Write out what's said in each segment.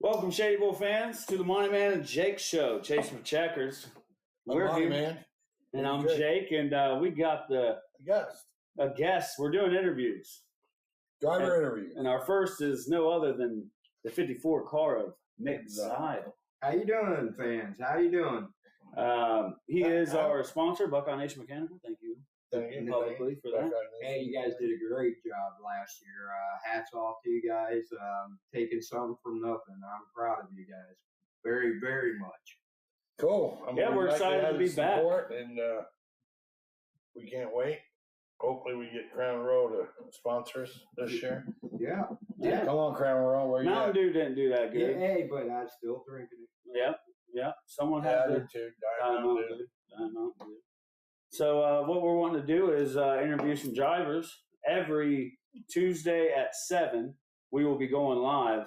Welcome, Shady Bull fans, to the Monty Man and Jake Show, Chasing for Checkers. We're Monty Man. And I'm Jake, and we got a guest. We're doing interviews. Driver interviews. And our first is no other than the 54 car of Mick Zile. How you doing, fans? How you doing? He is our sponsor, Buckeye Nation Mechanical. Thank you. Thank you Publicly for that. Hey, you guys did a great job last year. Hats off to you guys. Taking something from nothing. I'm proud of you guys. Very, very much. Cool. We're excited to be back. And we can't wait. Hopefully we get Crown Royal to sponsor us this year. Yeah. Come on, Crown Royal. Where you Mountain at? Dew didn't do that good. Hey, but I'm still drinking it. Yep. Someone Yeah, had I to. did too. Mountain Dew. So what we're wanting to do is interview some drivers. Every Tuesday at 7, we will be going live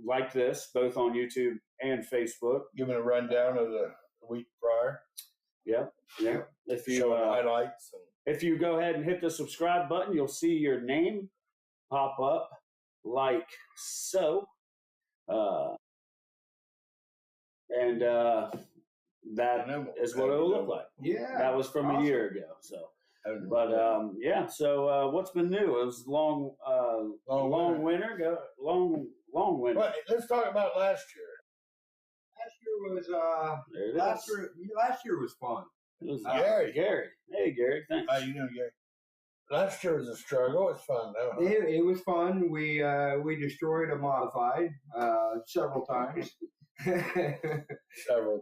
like this, both on YouTube and Facebook. Giving a rundown of the week prior. Yep. If you showing highlights. If you go ahead and hit the subscribe button, you'll see your name pop up like so. That is what it'll look like. Yeah. That was from a year ago. So, but So what's been new? It was long winter. Long winter. Well, let's talk about last year. Last year was fun. It was Gary. Hey, Gary. Thanks. How you doing, Gary? Last year was a struggle. It's fun though. It was fun. We destroyed a modified several times. Several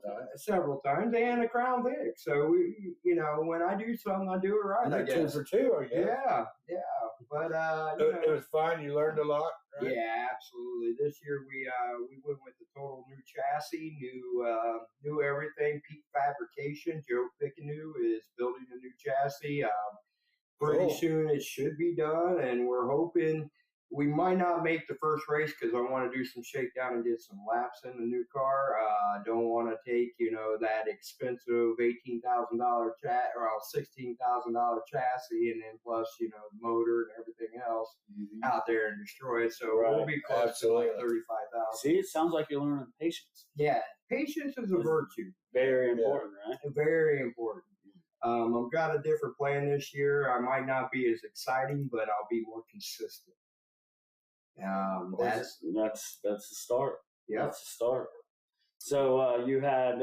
times, and a Crown Vic. So we, when I do something, I do it right. I guess. 2 for 2, I guess. Yeah. But it was fun. You learned a lot. Right? Yeah, absolutely. This year we went with the total new chassis, new everything. Peak fabrication. Joe Pickanew is building a new chassis. Pretty soon it should be done, and we're hoping. We might not make the first race because I want to do some shakedown and get some laps in the new car. I don't want to take, that expensive $18,000 $16,000 chassis and then plus, motor and everything else out there and destroy it. So we'll be close to like 35,000. See, it sounds like you're learning patience. Yeah, patience is a virtue. Very important, right? Very important. I've got a different plan this year. I might not be as exciting, but I'll be more consistent. That's the start. Yeah, that's the start. So you had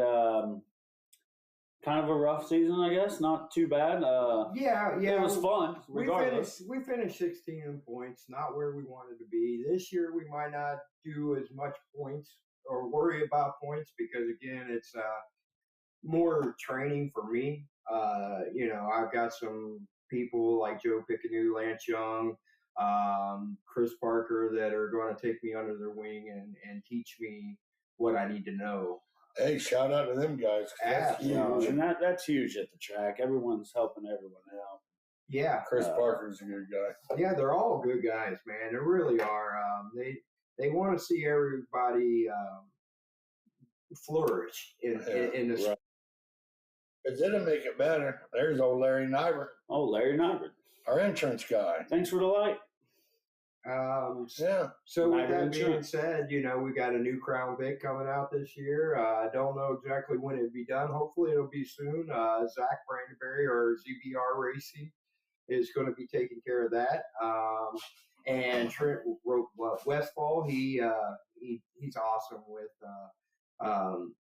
kind of a rough season, I guess. Not too bad. Yeah. It was fun. Regardless, we finished 16 in points, not where we wanted to be. This year we might not do as much points or worry about points because again, it's more training for me. I've got some people like Joe Pickanew, Lance Young. Chris Parker that are going to take me under their wing and teach me what I need to know. Hey, shout out to them guys. That's huge. And that's huge at the track. Everyone's helping everyone out. Yeah. Chris Parker's a good guy. Yeah, they're all good guys, man. They really are. They want to see everybody flourish in this. Right. It didn't make it better. There's old Larry Nybert. Oh, Larry Nybert. Our insurance guy. Thanks for the light. So with that being said, we got a new Crown Vic coming out this year. I don't know exactly when it'll be done. Hopefully it'll be soon. Zach Brandenberry or ZBR Racing is going to be taking care of that. And Trent Westfall, he's awesome with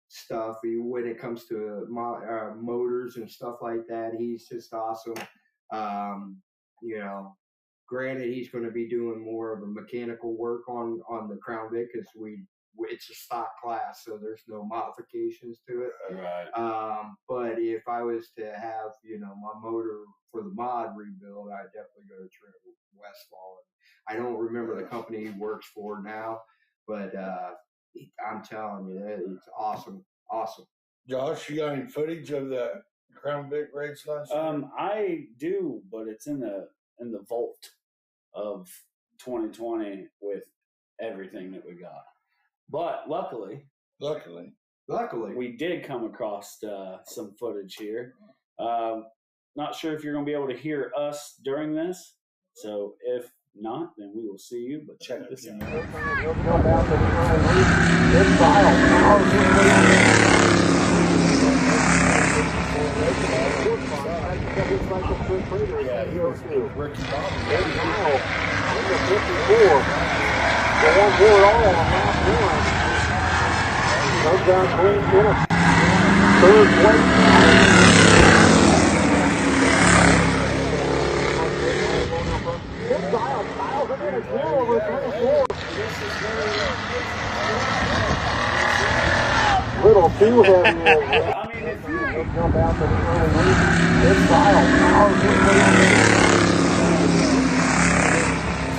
stuff. When it comes to motors and stuff like that, he's just awesome. Granted, he's going to be doing more of a mechanical work on the Crown Vic because it's a stock class, so there's no modifications to it. Right. But if I was to have, my motor for the mod rebuild, I'd definitely go to Trent Westfall. I don't remember the company he works for now, but I'm telling you, it's awesome. Awesome. Josh, you got any footage of the Crown Vic race last year? I do, but it's in the vault of 2020 with everything that we got. But luckily, we did come across some footage here. Not sure if you're going to be able to hear us during this. So if not, then we will see you. But check this out. Yeah, he was Ricky Bobby. Number 54. The one board all on lap one. Comes down clean finish. Third place. Zile piles him in again over 24. Little too heavy. I mean, if you Jump out to the front. Zile powers his way up.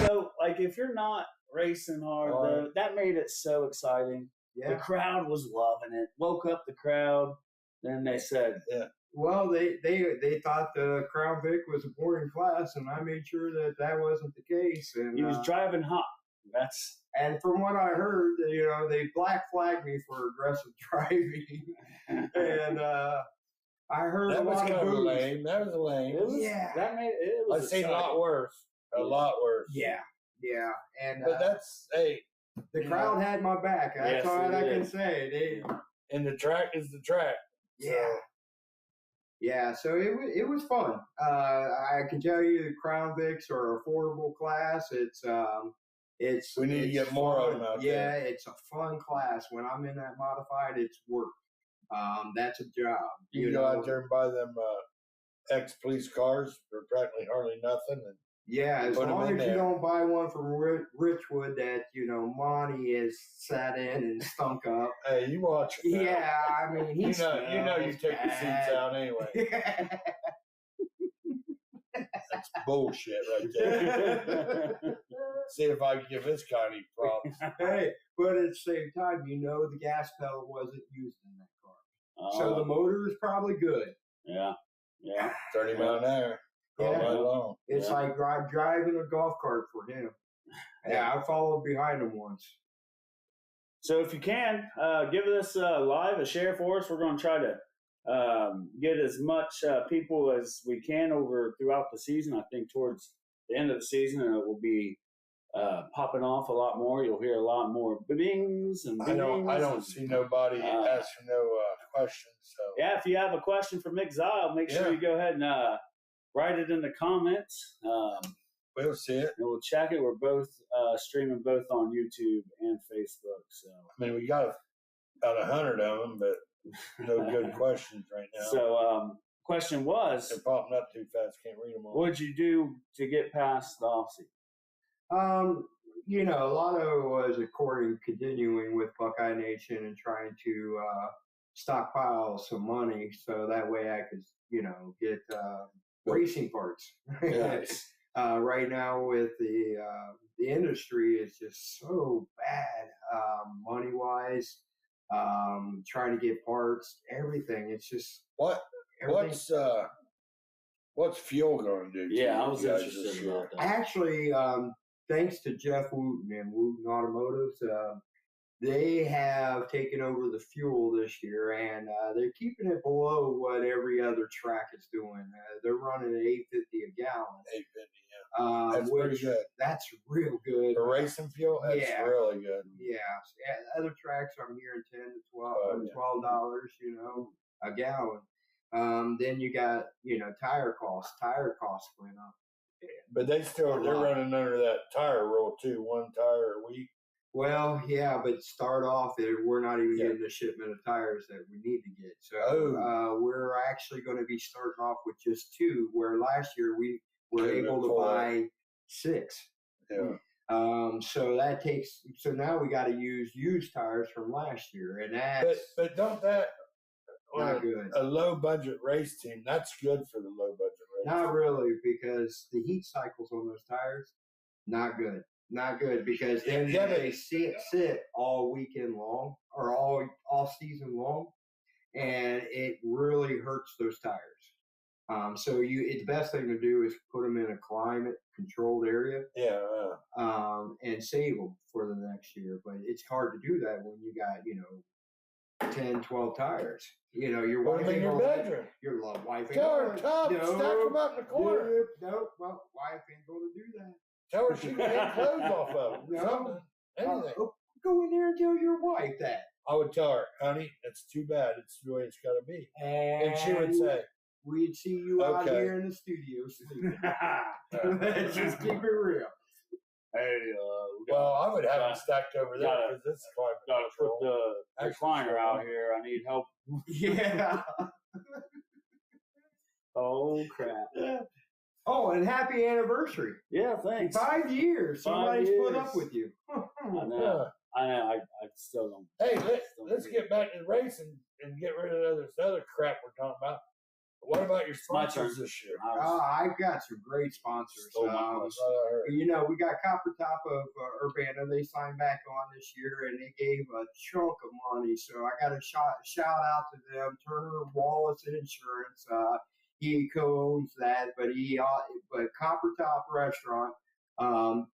So, like, if you're not racing hard, though, that made it so exciting. Yeah. The crowd was loving it. Woke up the crowd. Then they said, Well, they thought the Crown Vic was a boring class, and I made sure that wasn't the case. And he was driving hot. And from what I heard, they black flagged me for aggressive driving, and I heard That a was lot kind of of boos. lame. That was lame. That made it was. I've seen a lot worse. A lot worse. Yeah, and But that's the crowd had my back. That's all I can say. And the track is the track. Yeah. So it was fun. I can tell you the Crown Vics are an affordable class. We need to get more of them out there. Yeah, it's a fun class. When I'm in that modified, it's work. That's a job. You can go out there and buy them ex-police cars for practically hardly nothing. And yeah, as long as you don't buy one from Richwood that Monty has sat in and stunk up. Hey, you watch it. Yeah, I mean, you take the seats out anyway. That's bullshit right there. See if I can give this guy any props. Hey, but at the same time, the gas pedal wasn't used in that car. So the motor is probably good. Yeah. 30 mile an hour. All night long. It's like driving a golf cart for him. Yeah, I followed behind him once. So if you can, give this live a share for us. We're going to try to get as much people as we can throughout the season. I think towards the end of the season, it will be popping off a lot more. You'll hear a lot more bings and bings. I don't see nobody asking no questions. So yeah, if you have a question for Mick Zile, make sure you go ahead and write it in the comments. We'll see it. And we'll check it. We're both streaming both on YouTube and Facebook. So I mean, we got about 100 of them, but no good questions right now. So question was, they're popping up too fast. Can't read them all. What'd you do to get past the off-season? A lot of it was continuing with Buckeye Nation and trying to stockpile some money so that way I could, get racing parts. Yes. Right now with the industry is just so bad, money wise, trying to get parts, everything. It's just what's fuel going to do? Yeah, I was interested about that. Actually, thanks to Jeff Wooten and Wooten Automotives, they have taken over the fuel this year, and they're keeping it below what every other track is doing. They're running at $8.50 a gallon. $8.50, that's pretty good. That's real good for racing fuel. That's really good. Yeah, other tracks I'm hearing $10 to $12, a gallon. Then you got tire costs. Tire costs went up. But they're running under that tire rule too. One tire a week. Well, yeah, but start off, we're not even getting the shipment of tires that we need to get. So we're actually going to be starting off with just 2, where last year we were able to buy 6. Yeah. So now we got to use used tires from last year, and that's but don't that not good. A low budget race team, that's good for the low budget race. Not really, because the heat cycles on those tires, not good. Not good, because then they sit all weekend long or all season long, and it really hurts those tires. So the best thing to do is put them in a climate controlled area. Yeah. And save them for the next year. But it's hard to do that when you got 10, 12 tires. Your wife in your bedroom. Your wife ain't stack them up in the corner. No, well, wife ain't going to do that. Tell her she can hang clothes off of it. No. Anything. Go in there and tell your wife that. I would tell her, honey, it's too bad. It's the way it's got to be. And she would say, we'd see you out here in the studio sleeping. Let's just keep it real. Hey, well, I would have it stacked over there because this is gotta put the recliner out here. I need help. Yeah. Oh crap. Oh, and happy anniversary. Yeah, thanks. 5 years. Somebody's put up with you. I know. I still don't. Hey, let's get back to the racing and get rid of this other crap we're talking about. What about your sponsors this year? I've got some great sponsors. You know, we got Copper Top of Urbana. They signed back on this year, and they gave a chunk of money. So I got to shout out to them. Turner Wallace Insurance. He co-owns that, but Copper Top Restaurant.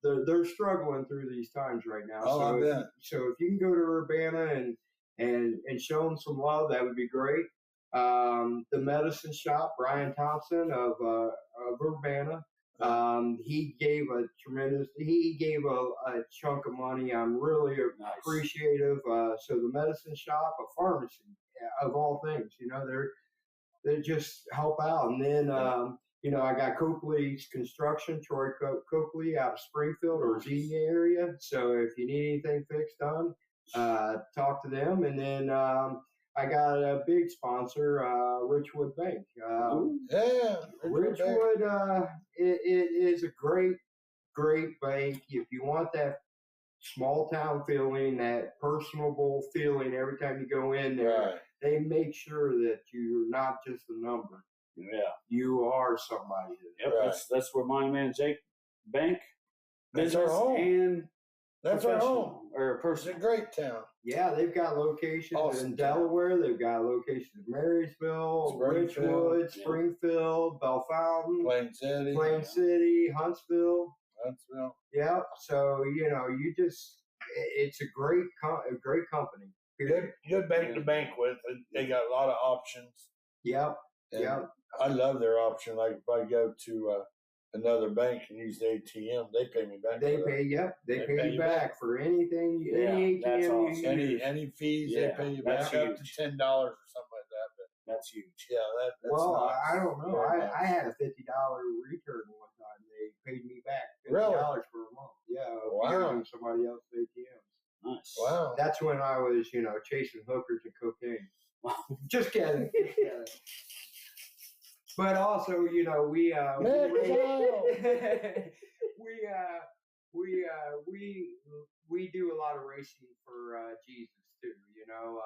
They're struggling through these times right now. Oh, I bet. So if you can go to Urbana and show them some love, that would be great. The medicine shop, Brian Thompson of Urbana. He gave a chunk of money. I'm really appreciative. So the medicine shop, a pharmacy of all things, you know, they just help out. And then, you know, I got Copley's Construction, Troy Copley out of Springfield or Zile area. So if you need anything fixed done, talk to them. And then, I got a big sponsor, Richwood Bank. Richwood, it is a great bank. If you want that small town feeling, that personable feeling every time you go in there, they make sure that you're not just a number. Yeah. You are somebody. Yep, that's where my man Jake Bank, that's our home. And that's our home. Or person. It's a great town. Yeah, they've got locations in Delaware. They've got locations in Marysville, Richwood, Springfield, Bellefontaine, Plain City, Huntsville. Yeah. So you know, it's a great company. Good bank to bank with. They got a lot of options. Yep. Yep. I love their option. Like if I go to another bank and use the ATM, they pay me back. They pay you back for anything. Any ATM, any fees, they pay you back up to $10 or something like that. But that's huge. Yeah, that's well, nice. I don't know. I had a $50 return one time. They paid me back $50 for a month. Yeah, using somebody else's ATMs. Nice. Wow. That's when I was, you know, chasing hookers and cocaine. Just kidding. But also, you know, we do a lot of racing for Jesus too. You know,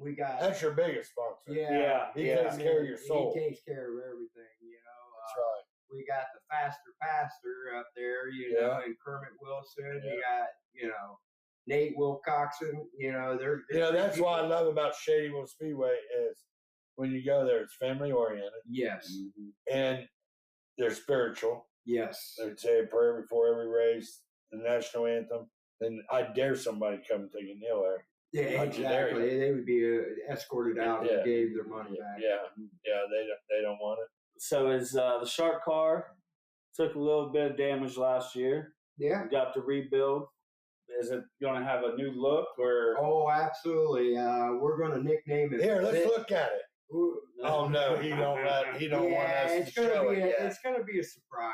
that's right. That's your biggest sponsor. Yeah. He takes care of your soul. He takes care of everything. You know, that's right. We got the Faster Pastor up there. You know, and Kermit Wilson. You got, you know, Nate Wilcoxon. You know, that's what I love about Shadyville Speedway is. When you go there, it's family oriented. Yes. And they're spiritual. Yes. They say a prayer before every race, the national anthem. And I dare somebody come take a kneel there. Yeah, exactly. They would be escorted out and gave their money back. Yeah. They don't want it. So is the Shark car took a little bit of damage last year? Yeah. Got to rebuild. Is it going to have a new look or? Oh, absolutely. We're going to nickname it. Here, let's look at it. Oh no, he don't want us to show it yet. It's gonna be a surprise.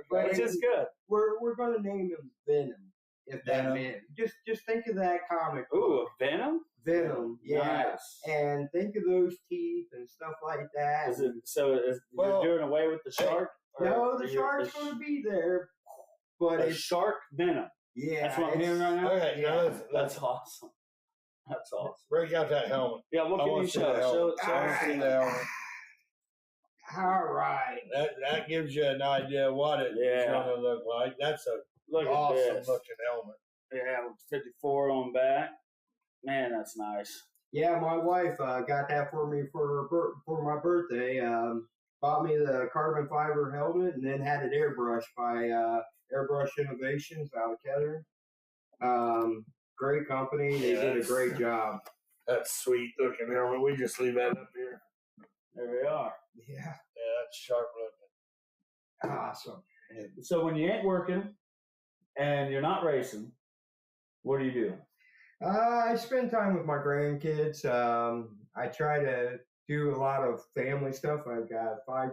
Which is good. We're gonna name him Venom. If that meant just think of that comic. Ooh, Venom. Venom, yeah. Nice. And think of those teeth and stuff like that. You're doing away with the shark? No, the shark's gonna be there, but it's shark Venom. Yeah, that's what I'm hearing right now. Okay, that's awesome. That's awesome. Break out that helmet. Yeah, what can you show? See the helmet. All right. That gives you an idea what it's going to look like. That's a awesome looking helmet. Yeah, 54 on back. Man, that's nice. Yeah, my wife got that for me for my birthday. Bought me the carbon fiber helmet and then had it airbrushed by Airbrush Innovations out of Kettering. Great company. They did a great job. That's sweet looking helmet. We just leave that up here. There we are. Yeah. Yeah, that's sharp looking. Awesome. So when you ain't working and you're not racing, what do you do? I spend time with my grandkids. I try to do a lot of family stuff. I've got 5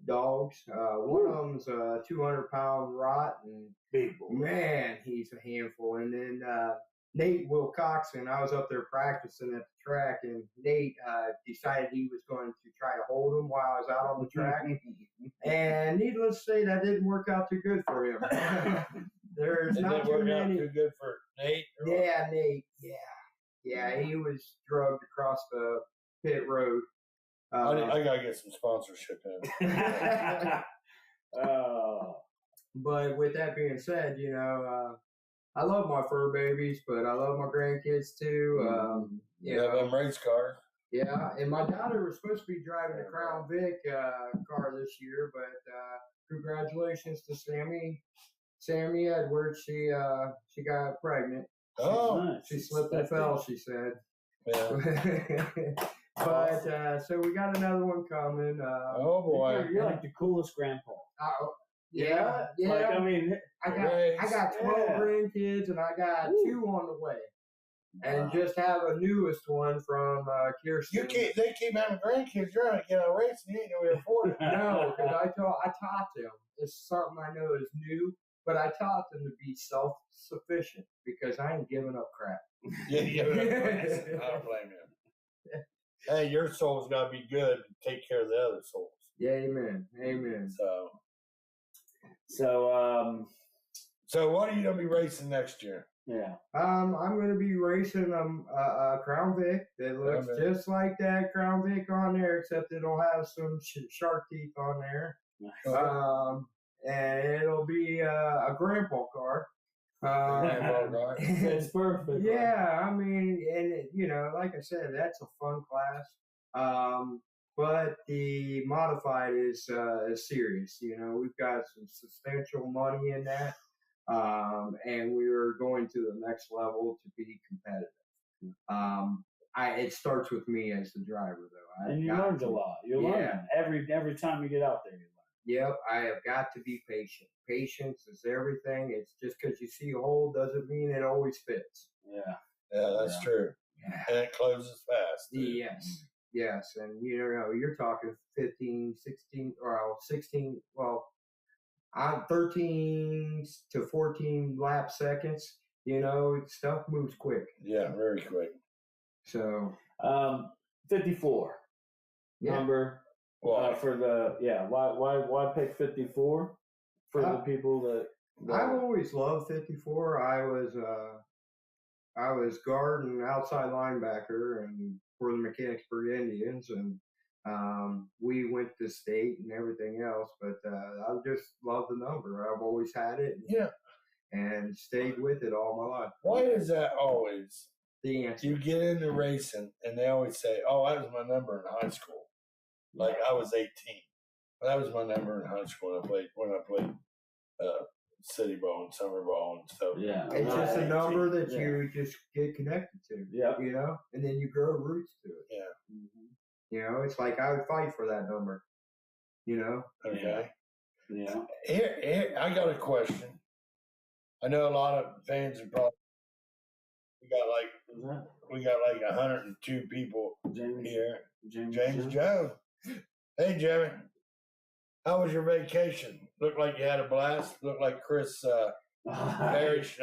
dogs. One of them's a 200-pound rot, and Big boy. man, he's a handful. And then Nate Wilcoxon, I was up there practicing at the track, and Nate decided he was going to try to hold him while I was out on the track. And needless to say, that didn't work out too good for him. There's not too many. Too good for Nate? Yeah, Nate. Yeah, he was drugged across the pit road. I gotta get some sponsorship in. But with that being said, I love my fur babies, but I love my grandkids too. Them race cars. Yeah, and my daughter was supposed to be driving the Crown Vic car this year, but congratulations to Sammy Edwards. She got pregnant. Oh, she slipped and fell. She said. Yeah. But so we got another one coming. Oh boy, you're like the coolest grandpa. Yeah. Like, I mean, I got 12 grandkids, and I got 2 on the way, and just have a newest one from Kirsten. They keep having grandkids. You're gonna get a race, and you ain't gonna be afford it. No, because I taught them. It's something I know is new, but I taught them to be self-sufficient because I ain't giving up crap. Yeah, I don't blame you. Hey, your soul's got to be good and take care of the other souls. Yeah, amen. So what are you going to be racing next year? Yeah. I'm going to be racing a Crown Vic that looks just like that Crown Vic on there, except it'll have some shark teeth on there. Nice. And it'll be a grandpa car. It's perfect. Yeah, I mean, and like I said, that's a fun class. But the modified is serious. We've got some substantial money in that, and we're going to the next level to be competitive. It starts with me as the driver, though. And you learn a lot. You learn every time you get out there. You learn. Yep, I have got to be patient. Patience is everything. It's just because you see a hole doesn't mean it always fits. Yeah, that's true. Yeah. And it closes fast. Yes. And you're talking 15, 16, or 16, 13 to 14 lap seconds. Stuff moves quick. Yeah, very quick. So 54 number. For the why pick 54 for the people that I've always loved 54. I was guard and outside linebacker and for the Mechanicsburg Indians, and we went to state and everything else, but I just love the number. I've always had it and stayed with it all my life. Why is that always the answer? You get into racing and they always say, oh, that was my number in high school. Like I was 18. That was my number in high school when I played city ball and summer ball and stuff. Yeah, it's just a number that you just get connected to. Yeah, and then you grow roots to it. Yeah, it's like I would fight for that number. Okay. Yeah. Here, I got a question. I know a lot of fans are probably. We got like 102 people here. James Joe. Hey, Jimmy. How was your vacation? Looked like you had a blast. Looked like Chris Parrish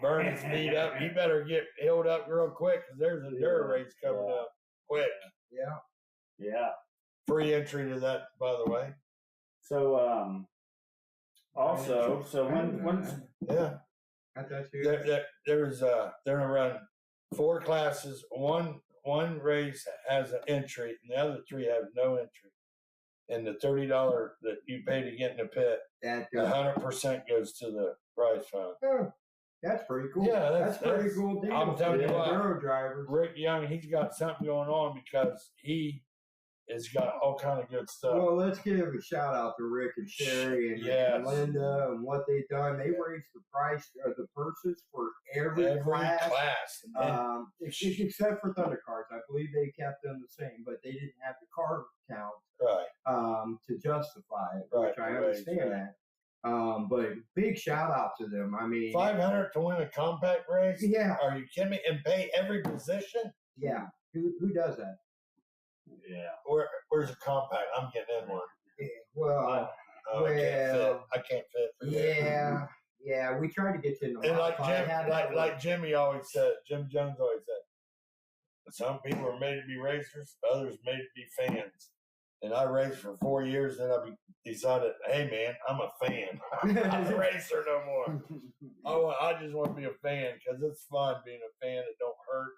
burned his feet up. He better get healed up real quick because there's a dirt race coming up quick. Yeah. Free entry to that, by the way. So, when's I thought you. They're gonna run 4 classes. One race has an entry, and the other 3 have no entry. And the $30 that you pay to get in the pit, 100% goes to the prize fund. Oh, that's pretty cool. Yeah, that's pretty cool deal. I'm telling you what, drivers. Rick Young, he's got something going on because he has got all kind of good stuff. Well, let's give a shout out to Rick and Sherry and Linda and what they've done. They raised the price or the purses for every class. Except for Thunder Cars. I believe they kept them the same, but they didn't have the car count. Right. to justify it, Right, which I understand that. But big shout out to them. I mean, $500 to win a compact race? Yeah. Are you kidding me? And pay every position? Yeah. Who does that? Yeah. Where's a compact? I'm getting in one. Yeah, well, I can't fit for that. Yeah. We tried to get you in the And like Jimmy always said, Jim Jones always said, some people are made to be racers, others made to be fans. And I raced for 4 years, then I decided, hey man, I'm a fan. I'm not a racer no more. I just want to be a fan because it's fun being a fan. It don't hurt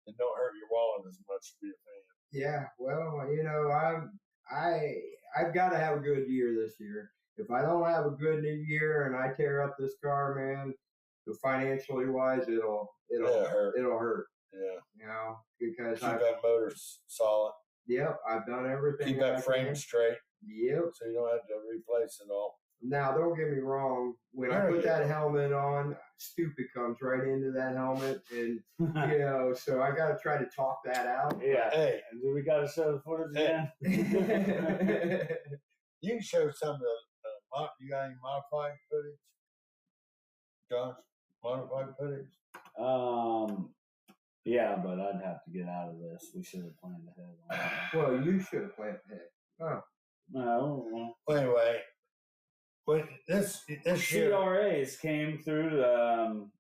and don't hurt your wallet as much to be a fan. Yeah, well, I've got to have a good year this year. If I don't have a good year and I tear up this car, man, financially wise, it'll hurt. It'll hurt. Yeah. Because keep that motor solid. Yep, I've done everything. Keep that frame straight. Yep. So you don't have to replace it all. Now, don't get me wrong. When I put that helmet on, stupid comes right into that helmet, and so I got to try to talk that out. Yeah. Hey, do we got to show the footage again? You can show some of the. You got any modified footage, Josh? Modified footage? Yeah, but I'd have to get out of this. We should have planned ahead on that. Well, you should have planned ahead. Oh. No. Well, anyway, but this CRAs came through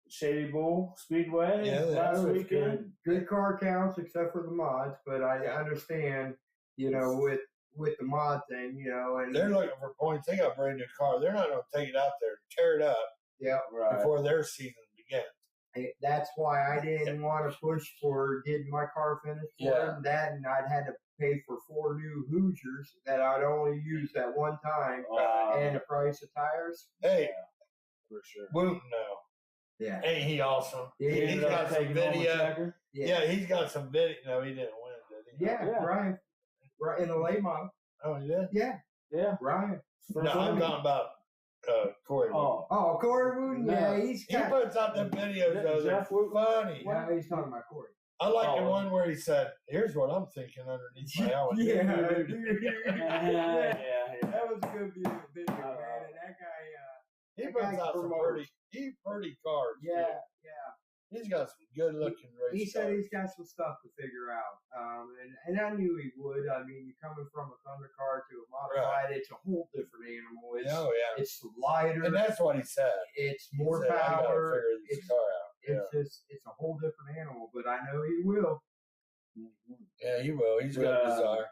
Shady Bull Speedway last weekend. Good car counts, except for the mods. But I understand, with the mod thing, and they're looking for points. They got a brand new car. They're not going to take it out there and tear it up. Yeah, right. Before their season begins. That's why I didn't want to push for getting my car finished for that, and I'd had to pay for 4 new Hoosiers that I'd only used that one time, and the price of tires. Hey, for sure. Wooten now. Yeah. Ain't he awesome? Yeah, he's got some video. Yeah, he's got some video. No, he didn't win, did he? Yeah, Ryan. Right in the late model. Oh, he did? Yeah. Ryan. No, I'm talking about Corey Wooten. Oh, Corey Wooten? No. Yeah, he puts out them videos, though. They're funny. Yeah, he's talking about Corey. I like the one where he said, here's what I'm thinking underneath my helmet. Yeah. That was a good video, man. And that guy, he puts out some pretty cars. Yeah. He's got some good looking race He said cars. he's got some stuff to figure out. And I knew he would. I mean, you're coming from a Thunder car to a modified, it's a whole different animal. It's lighter. And that's what he said. It's more power. I gotta figure this car out. It's a whole different animal, but I know he will. Yeah, he will. He's got a desire.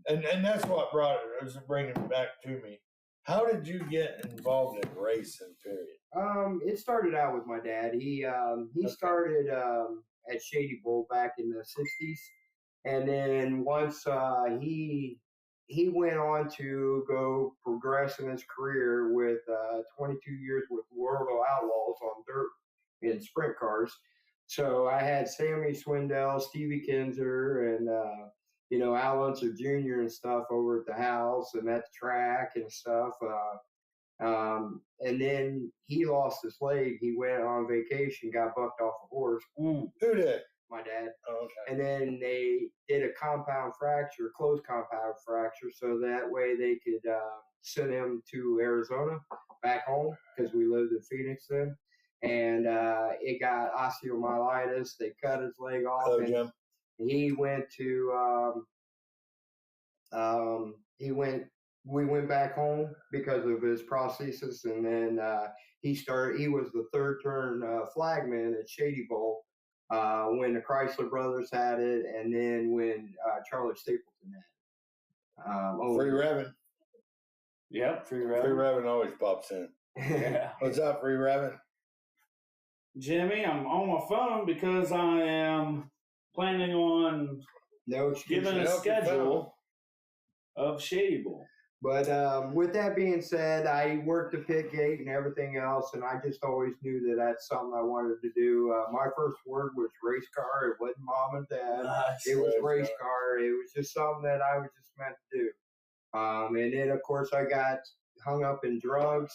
And that's what was bringing it back to me. How did you get involved in racing, period? It started out with my dad. He started at Shady Bull back in the 60s. And then once he went on to go progress in his career with 22 years with World of Outlaws on dirt in sprint cars. So I had Sammy Swindell, Stevie Kinzer, and Al Unser Jr. and stuff over at the house and at the track and stuff. And then he lost his leg. He went on vacation, got bucked off a horse. Who did? My dad. Oh, okay. And then they did a closed compound fracture, so that way they could send him to Arizona, back home, because we lived in Phoenix then. And it got osteomyelitis. They cut his leg off. Hello, and Jim. he went to we went back home because of his prosthesis, and then he was the third turn flagman at Shady Bull when the Chrysler brothers had it, and then when Charlie Stapleton had it. Free Revin. Yep, Free Revin. Free Revin always pops in. What's up, Free Revin? Jimmy, I'm on my phone because I am planning on giving a schedule of Shady Bull. But with that being said, I worked the pit gate and everything else, and I just always knew that that's something I wanted to do. My first word was race car. It wasn't mom and dad. It was race car. It was just something that I was just meant to do. And then, of course, I got hung up in drugs,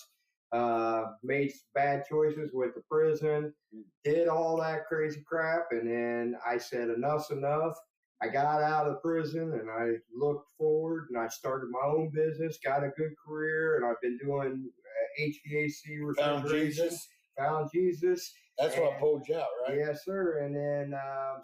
made bad choices with the prison, did all that crazy crap, and then I said, enough's enough. I got out of prison and I looked forward and I started my own business, got a good career, and I've been doing HVAC refrigeration. Found Jesus. That's what pulled you out, right? Yes, sir. And then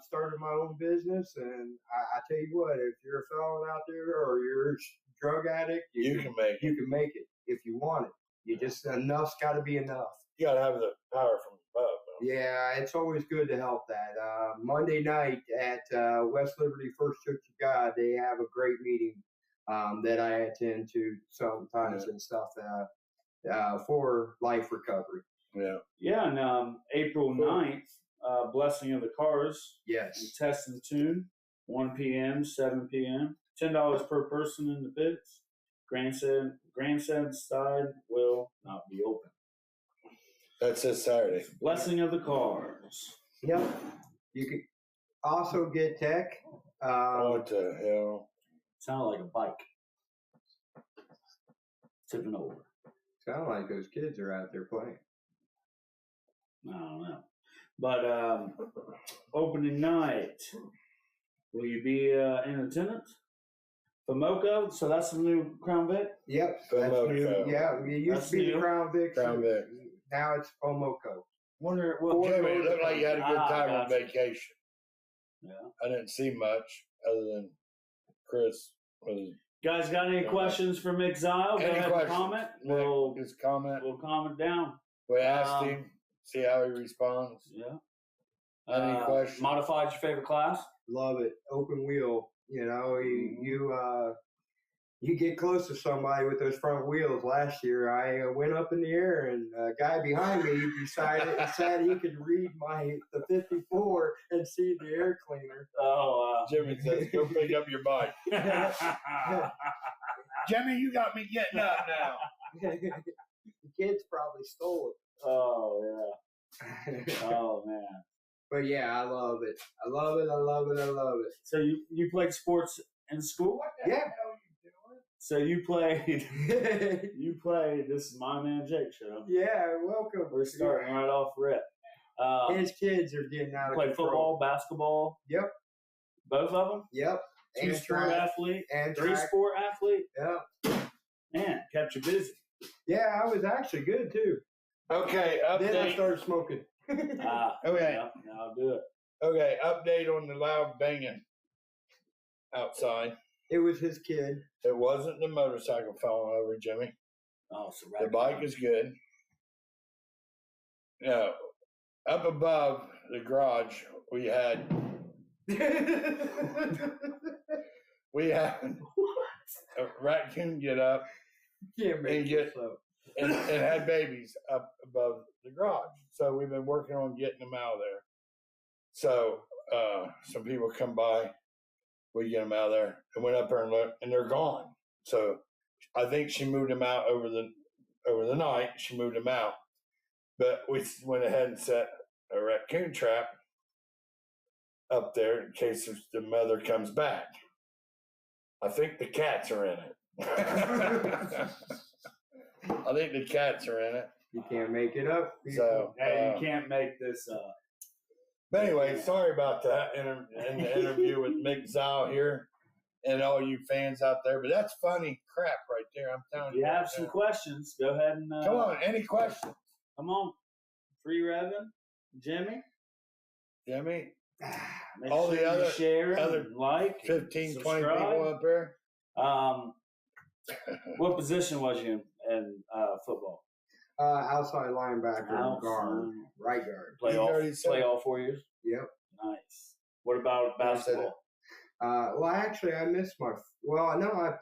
started my own business. And I tell you what, if you're a felon out there or you're a drug addict, you can make it. You can make it if you want it. You just enough's got to be enough. You got to have the power from above. Though. Yeah, it's always good to help that. Monday night at West Liberty First Church of God, they have a great meeting that I attend to sometimes and stuff for life recovery. Yeah. Yeah, and April 9th, Blessing of the Cars. Yes. And Test and Tune, 1 p.m., 7 p.m. $10 per person in the pits. Grandstand side will not be open. That's this Saturday. Blessing of the Cars. Yep. You can also get tech. What the hell? Sound like a bike. Tipping over. Sound like those kids are out there playing. I don't know. But opening night, will you be in attendance? FOMOCO, so that's the new Crown Vic? Yep. FOMOCO. Yeah, it used to be the Crown Vic. Crown Vic. Now it's FOMOCO. Wonder what. Jimmy, it looked like you had a good time on vacation. Yeah. I didn't see much other than Chris was. Guys, got any questions for Mick Zile? Go ahead and comment. Just comment. We'll comment down. We asked him, see how he responds. Yeah. Any questions? Modified your favorite class? Love it. Open wheel. You know, you get close to somebody with those front wheels. Last year, I went up in the air, and a guy behind me decided he could read the 54 and see the air cleaner. Oh, Jimmy says, "Go pick up your bike." Jimmy, you got me getting up now. The kids probably stole it. Oh yeah. Oh man. But yeah, I love it. I love it. I love it. I love it. So you played sports in school? What the hell are you doing? So you played. This is my man Jake show. Yeah, welcome. We're starting right off rip. His kids are getting out of play control. Football, basketball. Yep. Both of them. Yep. 2-sport athlete. And 3-sport athlete. Yep. Man, kept you busy. Yeah, I was actually good too. Okay, update. Then I started smoking. Okay. Yeah, now I'll do it. Okay, update on the loud banging outside. It was his kid. It wasn't the motorcycle falling over, Jimmy. Oh, so the bike is good. No, up above the garage, we had a raccoon get up and had babies up above the garage. So we've been working on getting them out of there. So some people come by, we get them out of there, and went up there and looked, and they're gone. So I think she moved them out over the night. She moved them out, but we went ahead and set a raccoon trap up there in case the mother comes back. I think the cats are in it. I think the cats are in it. You can't make it up. So hey, you can't make this up. But anyway, sorry about that in the interview with Mick Zile here and all you fans out there. But that's funny crap right there. I'm telling you. You have some questions. Go ahead and come on. Any questions? Come on. Free Revan, Jimmy. Make all sure the other share, like, 15, subscribe. 20 people up there. What position was you in football? Outside linebacker, guard, right guard. Play all 4 years? Yep. Nice. What about basketball? Well, actually, I missed I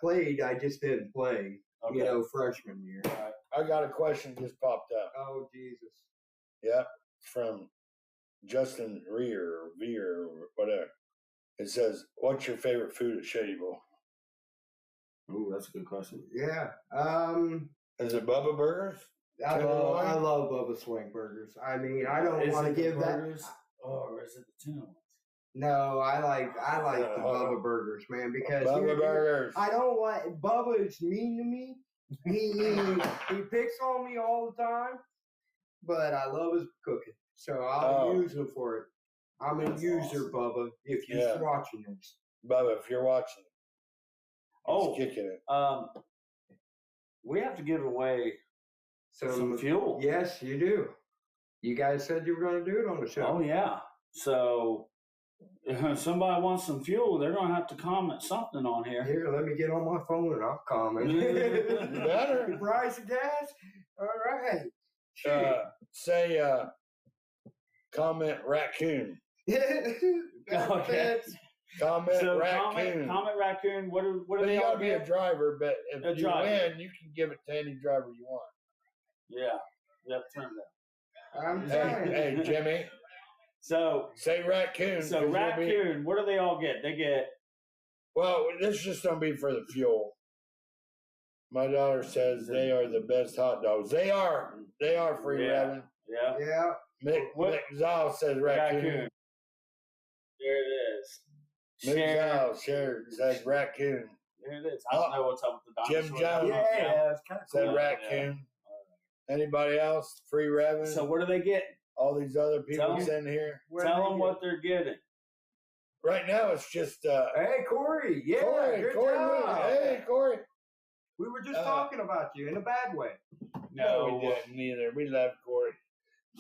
played. I just didn't play, freshman year. I got a question just popped up. Oh, Jesus. Yep. From Justin Veer or whatever. It says, what's your favorite food at Shady Bowl? Ooh, that's a good question. Yeah. Is it Bubba Burgers? I love Bubba Swing Burgers. I mean, I don't want to give burgers, that. Or is it the tuna ones? No, I like the Bubba Burgers, man, because Bubba Burgers. I don't want Bubba is mean to me. He picks on me all the time, but I love his cooking, so I'll use him for it. I'm a user, awesome. Bubba. If you're watching this, Bubba, if you're watching, he's kicking it. We have to give away some fuel. Yes, you do. You guys said you were going to do it on the show. Oh, yeah. So if somebody wants some fuel, they're going to have to comment something on here. Here, let me get on my phone and I'll comment. Better. The price of gas? All right. Comment raccoon. Okay. Comment raccoon. Comment raccoon. What do But they you all gotta be get? a driver, but if A you driver. win, you can give it to any driver you want. Yeah. Yep. Turn that. I'm trying. Hey, Jimmy. So Say raccoon. So raccoon. What do they all get? They get. Well, this is just gonna be for the fuel. My daughter says they are the best hot dogs. They are. They are free, Revan. Yeah. Yeah. Mick Zile says raccoon. There it is. Mick Zile says raccoon. There it is. I don't know what's up with the Jim Jones it's kind of said cool. raccoon. Anybody else? Free Revan. So what do they get? All these other people sitting here. Tell them what they're getting. Right now, it's just. Hey, Corey. Yeah. Corey. Job. Hey, Corey. We were just talking about you in a bad way. No, we didn't either. We love Corey.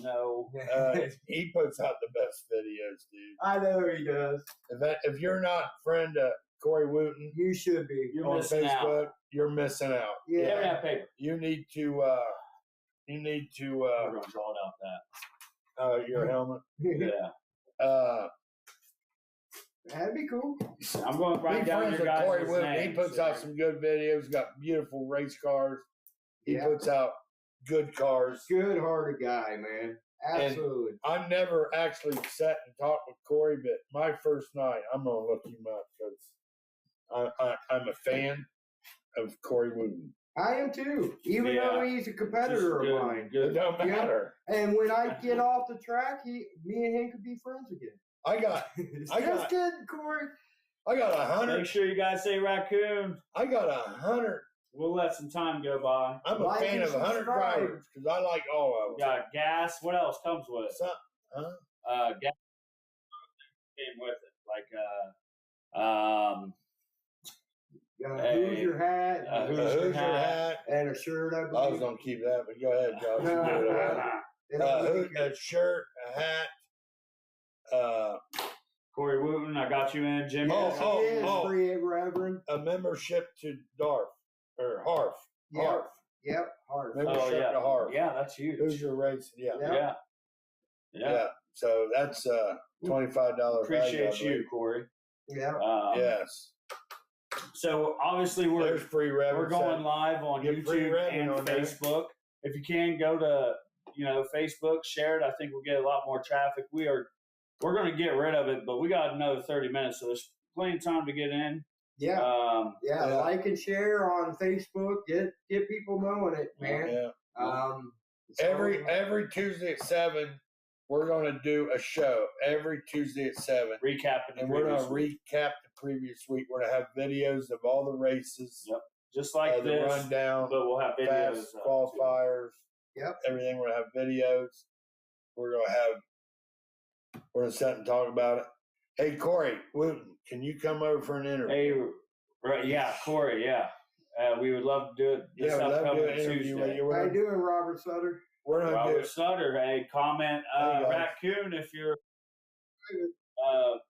No. He puts out the best videos, dude. I know he does. If you're not friend of Corey Wooten, You should be. You're on missing Facebook, out. you're missing out. You Yeah. have that paper. You need to. We're going to draw it out that. Your helmet. Yeah. That'd be cool. I'm going to write Be down friends your with guys' Corey Wooten. names. He puts out some good videos. Got beautiful race cars. He puts out good cars. Good-hearted guy, man. Absolutely. I've never actually sat and talked with Corey, but my first night, I'm gonna look him up because I'm a fan of Corey Wooten. I am too, even though he's a competitor of mine. It don't matter. And when I get off the track, me and him could be friends again. I got Just kidding, Corey. I got 100. Make sure you guys say raccoon. I got 100. We'll let some time go by. I'm a fan of 100 drivers because I like all of them. Got gas. What else comes with it? Gas came with it. Like Hoosier hat. A Hoosier hat. And a shirt, I I was believe. gonna keep that, but go ahead, Josh. A shirt, a hat. Corey Wooten, I got you in. Jimmy. Free Reverend. A membership to DARF or HARF. Yep, Harf. Membership to HARF. Yeah, that's huge. Hoosier Racing. Yeah. So that's $25. Appreciate you, Corey. Yeah. Yes. So obviously There's free Revan. we're going live on YouTube and Facebook. If you can go to Facebook, share it. I think we'll get a lot more traffic. We're going to get rid of it, but we got another 30 minutes, so there's plenty of time to get in. Yeah. Like and share on Facebook. Get people knowing it, man. Yeah. Every Tuesday at 7, we're going to do a show. Every Tuesday at 7. Recapping. And we're going to recap the previous week. We're going to have videos of all the races. Yep. Just like the this. rundown. But we'll have videos. Fast qualifiers. Yep. Everything. We're going to have videos. We're going to sit and talk about it. Hey, Corey Wooten, can you come over for an interview? Hey, right, yeah, Corey, yeah. We would love to do it this upcoming Tuesday. How you doing, Robert Sutter? Robert Sutter, hey, comment raccoon if you're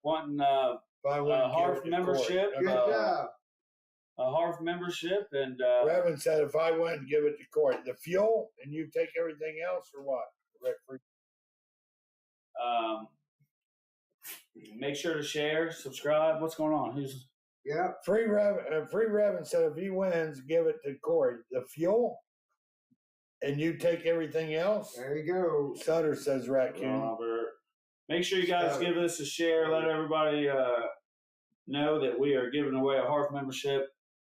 wanting a HARF membership. Good job. A HARF membership. And Revan said if I went and give it to Corey, the fuel, and you take everything else, or what? Make sure to share, subscribe. What's going on? Free Revan said if he wins, give it to Corey. The fuel, and you take everything else. There you go. Sutter says raccoon. Robert. Make sure you guys give this a share. Let everybody know that we are giving away a HARF membership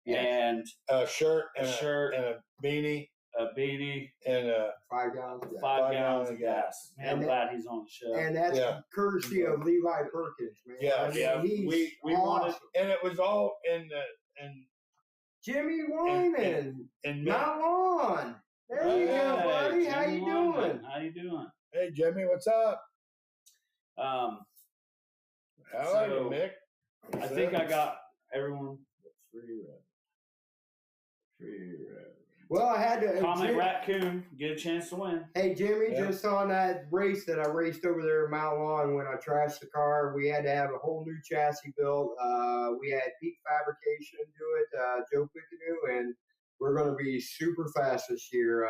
and a shirt, and a beanie. A beanie and 5 gallons. 5 gallons of gas. Man, I'm glad he's on the show. And that's courtesy of Levi Perkins, man. Yeah, we wanted, and it was all in Jimmy Wyman and not long. There you go, buddy. Jimmy How you Wyman. doing? How you doing? Hey, Jimmy, what's up? How are you, Mick? I think I got everyone. Free red. Well, I had to comment raccoon, get a chance to win. Hey Jimmy, just on that race that I raced over there in Mount Lawn when I trashed the car, we had to have a whole new chassis built. We had Peak Fabrication do it, Joe Pickadoo, and we're going to be super fast this year.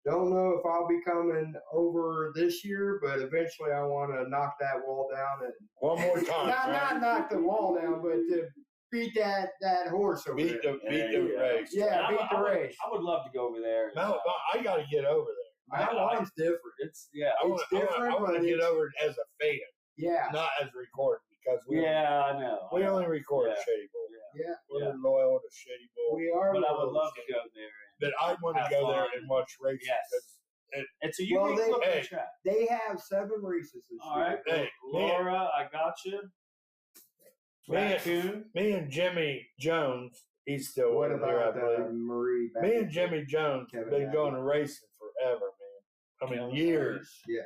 Don't know if I'll be coming over this year, but eventually I want to knock that wall down. And one more time. Not knock the wall down, but to beat that horse over there. Beat the race. Yeah, beat the race. I would love to go over there. I got to get over there. Mount Lawn's different. It's different. I want to get over it as a fan. Yeah. Not as recording because I know. We only record Shady Bull. Yeah. We're loyal to Shady Bull. We are. But I would love to go there. But I want to go there and watch races. Yes. It's a unique looking track. They have 7 races this year. All right. Hey, Laura, I got you. Me and Jimmy Jones, he's still what there, about I believe. Marie? Me and Jimmy Jones have been going to racing forever, man. I mean, years. Yeah.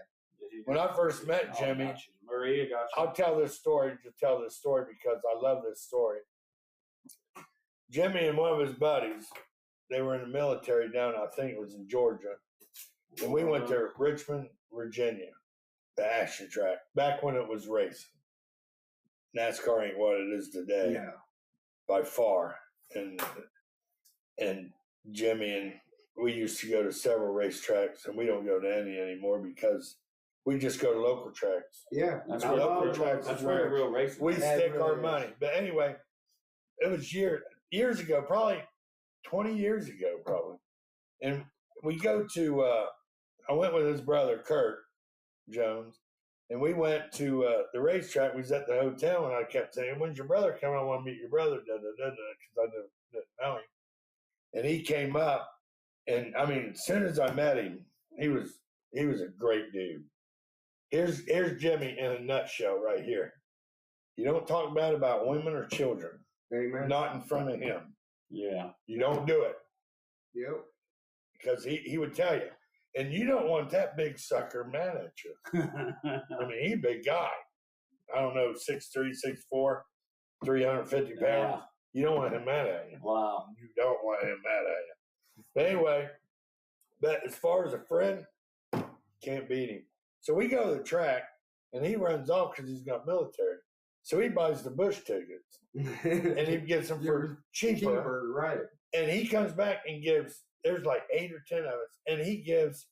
When I first met Jimmy, Marie, I got you. I'll tell this story because I love this story. Jimmy and one of his buddies, they were in the military down, I think it was in Georgia. And we went to Richmond, Virginia, the action track, back when it was racing. NASCAR ain't what it is today, by far. And Jimmy and we used to go to several racetracks, and we don't go to any anymore because we just go to local tracks. Yeah, that's where local tracks. That's where real racing. We stick our money. But anyway, it was years ago, probably 20 years ago, probably. And we go to. I went with his brother Kurt Jones. And we went to the racetrack. We was at the hotel, and I kept saying, "When's your brother coming? I want to meet your brother." Because I didn't know him. And he came up, and I mean, as soon as I met him, he was a great dude. Here's Jimmy in a nutshell right here. You don't talk bad about women or children. Amen. Not in front of him. Yeah. You don't do it. Yep. Because he would tell you. And you don't want that big sucker mad at you. I mean, he's a big guy. I don't know, 6'3", 6'4", 350 pounds. Yeah. You don't want him mad at you. Wow. You don't want him mad at you. But anyway, as far as a friend, can't beat him. So we go to the track, and he runs off because he's got military. So he buys the Bush tickets, and he gets them for cheaper. Right. And he comes back and gives. There's like 8 or 10 of us, and he gives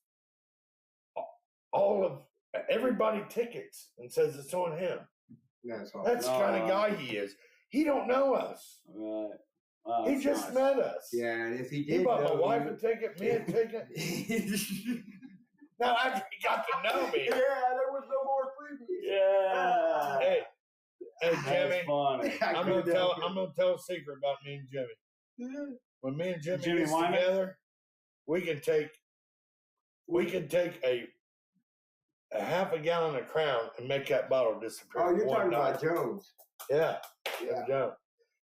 all of everybody tickets and says it's on him. That's the kind of guy he is. He don't know us. Right. He just met us. Yeah, and if he did, he bought my wife a ticket, me a ticket. Now after he got to know me, there was no more freebies. Yeah. Hey, Jimmy, funny. I'm gonna tell a secret about me and Jimmy. When me and Jimmy get together, we can take a half a gallon of Crown and make that bottle disappear. Oh, you're talking about Jones. Yeah. Jones.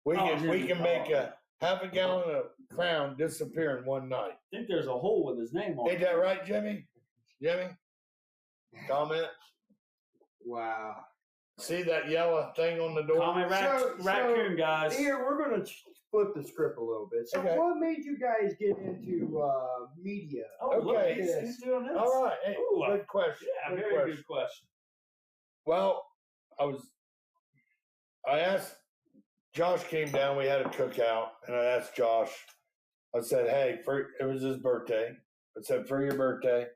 We can make a half a gallon of Crown disappear in one night. I think there's a hole with his name on it. Ain't that right, Jimmy? Jimmy? Comment? Wow. See that yellow thing on the door? Comment raccoon, guys. Here, we're going to flip the script a little bit. So what made you guys get into media? Oh, okay. He's doing this. All right. Hey, good question. Yeah, very good question. Well, I asked, Josh came down, we had a cookout, and I asked Josh, I said, hey, it was his birthday. I said, for your birthday,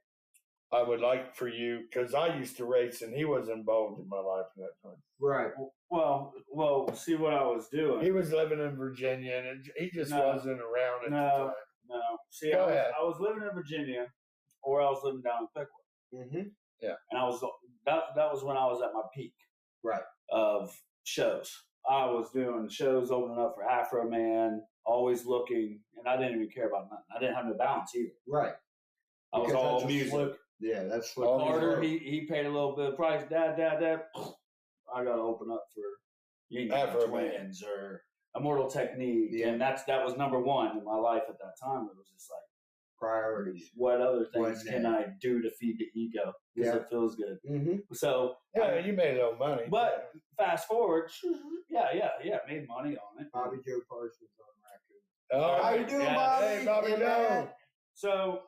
I would like for you, because I used to race, and he was involved in my life at that time. Right. Well, see what I was doing. He was living in Virginia, and he just wasn't around at the time. No. See, I was living in Virginia, or I was living down in Pickwick. Mm-hmm. Yeah. And that was when I was at my peak. Right. Of shows. I was doing shows opening up for Afro Man, always looking, and I didn't even care about nothing. I didn't have no balance either. Right. I was all music. Yeah, that's what Carter, he paid a little bit of price. Dad. I got to open up for Afro Twins or Immortal Technique. Yeah. And that was number one in my life at that time. It was just like, priorities. What other things can I do to feed the ego? Because it feels good. Mm-hmm. So you made a little money. But fast forward, made money on it. Bobby Joe Parsons on Raccoon. Oh, how you doing, Bobby? Hey, Bobby Joe. So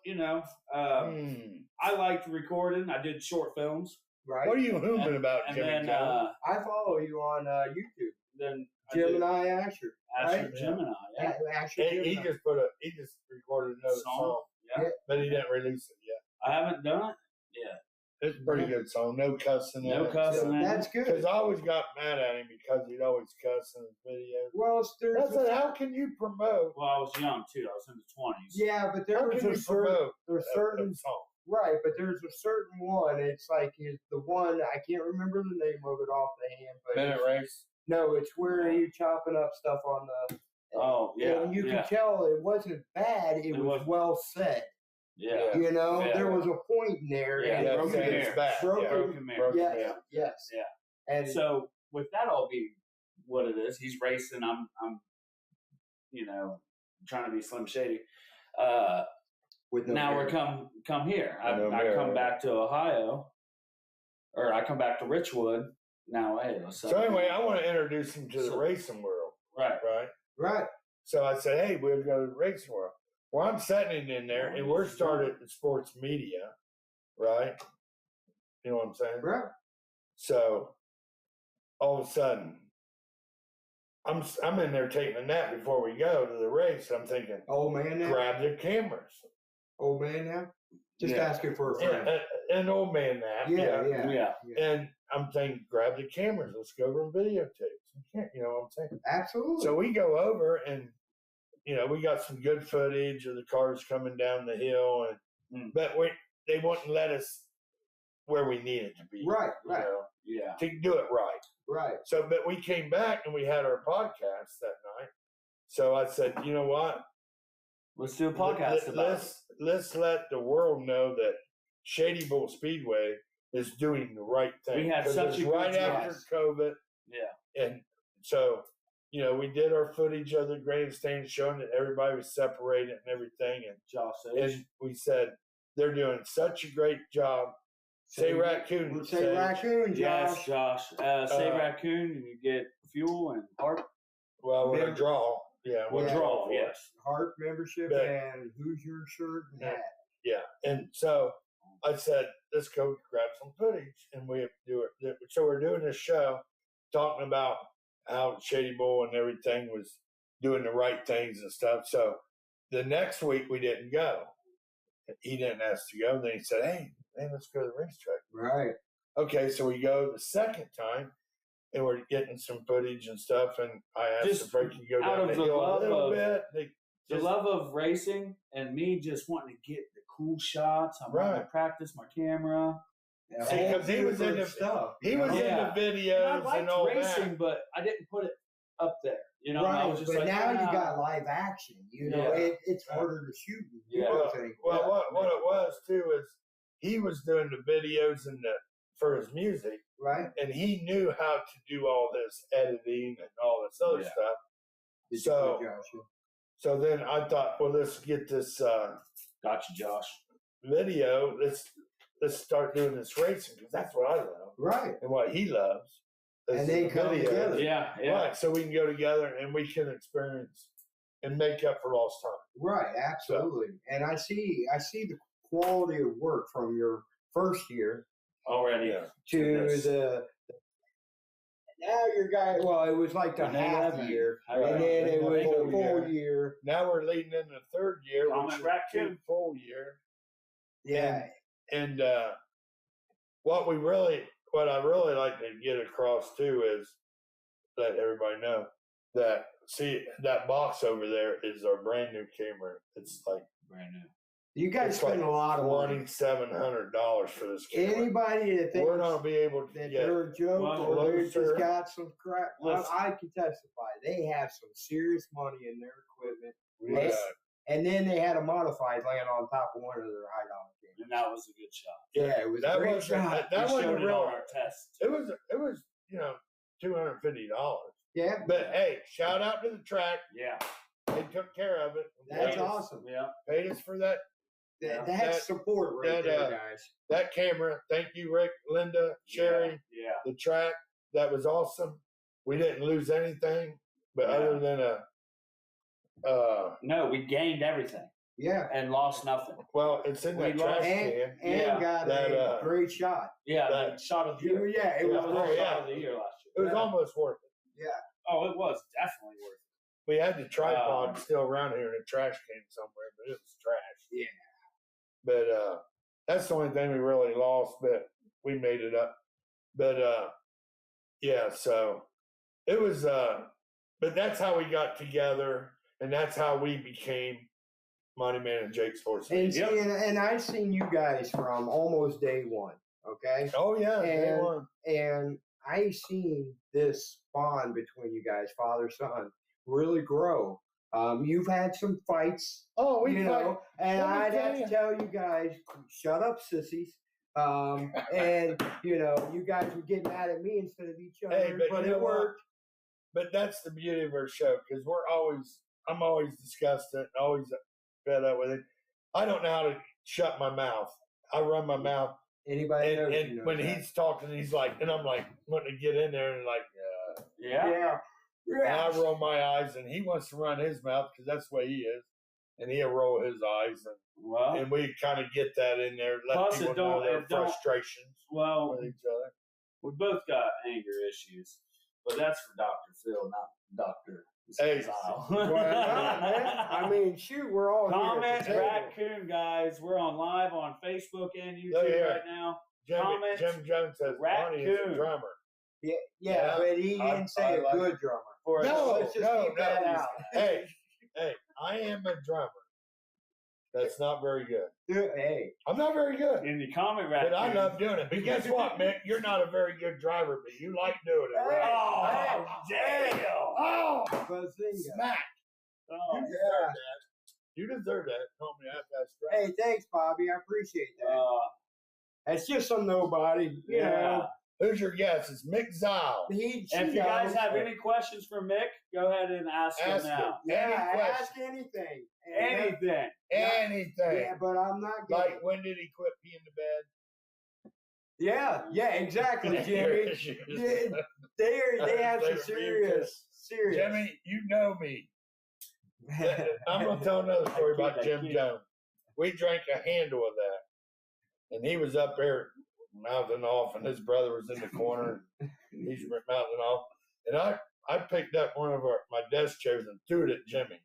I liked recording. I did short films. Right. What are you hooming about, and Jimmy then, Joe? I follow you on YouTube. Then Gemini Asher. Asher Right? Gemini. Yeah. Asher He just recorded another song, Yeah. but he didn't release it yet. I haven't done it. Yeah. It's a pretty good song. No cussing. No cussing. That's good. Because I always got mad at him because he'd always cuss in his videos. Well, I said, how can you promote? Well, I was young too. I was in the 20s. Yeah, but there's certain song. Right, but there's a certain one. It's like the one I can't remember the name of it off the hand. But Minute Race. No, it's where you're chopping up stuff on the. Oh yeah. And you can tell it wasn't bad. It was well said. Yeah. You know, there was a point in there. Yeah. And Broken mirror. Broken mirror. Yeah. Yes. Yeah. And so with that all being what it is, he's racing. I'm trying to be Slim Shady. Now we're come here. I come back to Ohio, or I come back to Richwood. Now, so anyway, I want to introduce him to the racing world. Right. So I said, hey, we'll go to the racing world. Well, I'm setting it in there, and we're started in sports media, right? You know what I'm saying? Right. So all of a sudden, I'm in there taking a nap before we go to the race. I'm thinking, old man, now? Grab the cameras. Old man, now? Just asking for a friend. An old man nap. Yeah. And I'm thinking, grab the cameras. Let's go over and videotape. You know what I'm saying? Absolutely. So we go over and, we got some good footage of the cars coming down the hill, but they wouldn't let us where we needed to be. Right. To do it right. Right. So, but we came back and we had our podcast that night. So I said, you know what? Let's do a podcast about it. Let's let the world know that Shady Bull Speedway is doing the right thing. We had such a right good after COVID. Yeah. And so, we did our footage of the grandstand showing that everybody was separated and everything. And we said, they're doing such a great job. Say raccoon. Say raccoon, Josh. Yes, Josh. Say raccoon, and you get fuel and heart. Well, we're going to draw. Yeah, we'll draw. Yes. Heart membership and Hoosier shirt and hat. Yeah. And so I said, let's go grab some footage and we do it. So we're doing this show talking about how Shady Bull and everything was doing the right things and stuff. So the next week we didn't go. He didn't ask to go. Then he said, hey, man, let's go to the racetrack. Right. Okay, so we go the second time and we're getting some footage and stuff. And I asked if Frank could go down the hill a little bit. The love of racing and me just wanting to get the cool shots. I'm wanting to practice my camera. Because he was in the stuff. He was in the videos and all racing, that. but I didn't put it up there. Right, I was just but like, now you got live action. It's harder to shoot. Well, what it was too is he was doing the videos for his music, right? And he knew how to do all this editing and all this other stuff. So then I thought, well, let's get this. Gotcha, Josh. Video. Let's start doing this racing because that's what I love, right? And what he loves. And they come together. Yeah. Right. So we can go together and we can experience and make up for lost time. Right. Absolutely. So, and I see the quality of work from your first year already to the now your guy. Well, it was like the half year, and then it was a full year. Now we're leading in the third year, which is full year. Yeah. And what I really like to get across too is let everybody know that that box over there is our brand new camera. It's like brand new. You guys spend a lot of money. $2,700 for this camera. Anybody that thinks we're not be able to that they're a joke or they just got some crap, I can testify. They have some serious money in their equipment. And then they had a modified land on top of one of their high dollar cameras. And that was a good shot. Yeah, it was a great shot. That was showed it on our test. It was $250. Yeah. But hey, shout out to the track. Yeah. They took care of it. That's awesome. Yeah. Paid us for that That's support right there, guys. That camera, thank you, Rick, Linda, Sherry, the track, that was awesome. We didn't lose anything, but other than no, we gained everything. Yeah. And lost nothing. Well, it's in that trash can. And got a great shot. Yeah, that shot of the year. Yeah, it was the shot of the year last year. It was almost worth it. Yeah. Oh, it was definitely worth it. We had the tripod still around here in a trash can somewhere, but it was trash. Yeah. But that's the only thing we really lost, but we made it up. But so it was but that's how we got together, and that's how we became Monty Man and Jake's Horse. And I've seen you guys from almost day one, okay? Oh yeah, day one. And I seen this bond between you guys, father son, really grow. You've had some fights. Oh, you know, and I'd have to tell you guys, shut up, sissies. And you know, you guys would get mad at me instead of each other, but it worked. But that's the beauty of our show, because I'm always disgusted, always fed up with it. I don't know how to shut my mouth. I run my mouth. Anybody knows? And when he's talking, he's like, and I'm like, wanting to get in there and like, yeah. And I roll my eyes, and he wants to run his mouth because that's the way he is, and he'll roll his eyes, and we kind of get that in there, let people know their frustrations with each other. We both got anger issues, but that's for Dr. Phil, not Dr. Zile. I mean, shoot, we're all comment Raccoon, guys. We're on live on Facebook and YouTube right now. Jim Jones says Ronnie is a drummer. Yeah, but he didn't say a good drummer. Let's just keep that out. Hey, I am a drummer. That's not very good. Hey, I'm not very good. In the comment, Raccoon. But I love doing it. But guess what, Mick? You're not a very good driver, but you like doing it, right? Oh, damn! Oh, smack! You deserve that. Told me that's right. Hey, thanks, Bobby. I appreciate that. It's just some nobody, you know. Who's your guess? It's Mick Zile. If you guys have any questions for Mick, go ahead and ask him now. Ask anything. Anything. Yeah, but I'm not gonna. Like, when did he quit peeing the bed? Yeah, exactly, Jimmy. They have some serious. Jimmy, you know me. I'm going to tell another story about Jim Jones. We drank a handle of that, and he was up there mouthing off, and his brother was in the corner. He's mouthing off, and I picked up one of my desk chairs and threw it at Jimmy.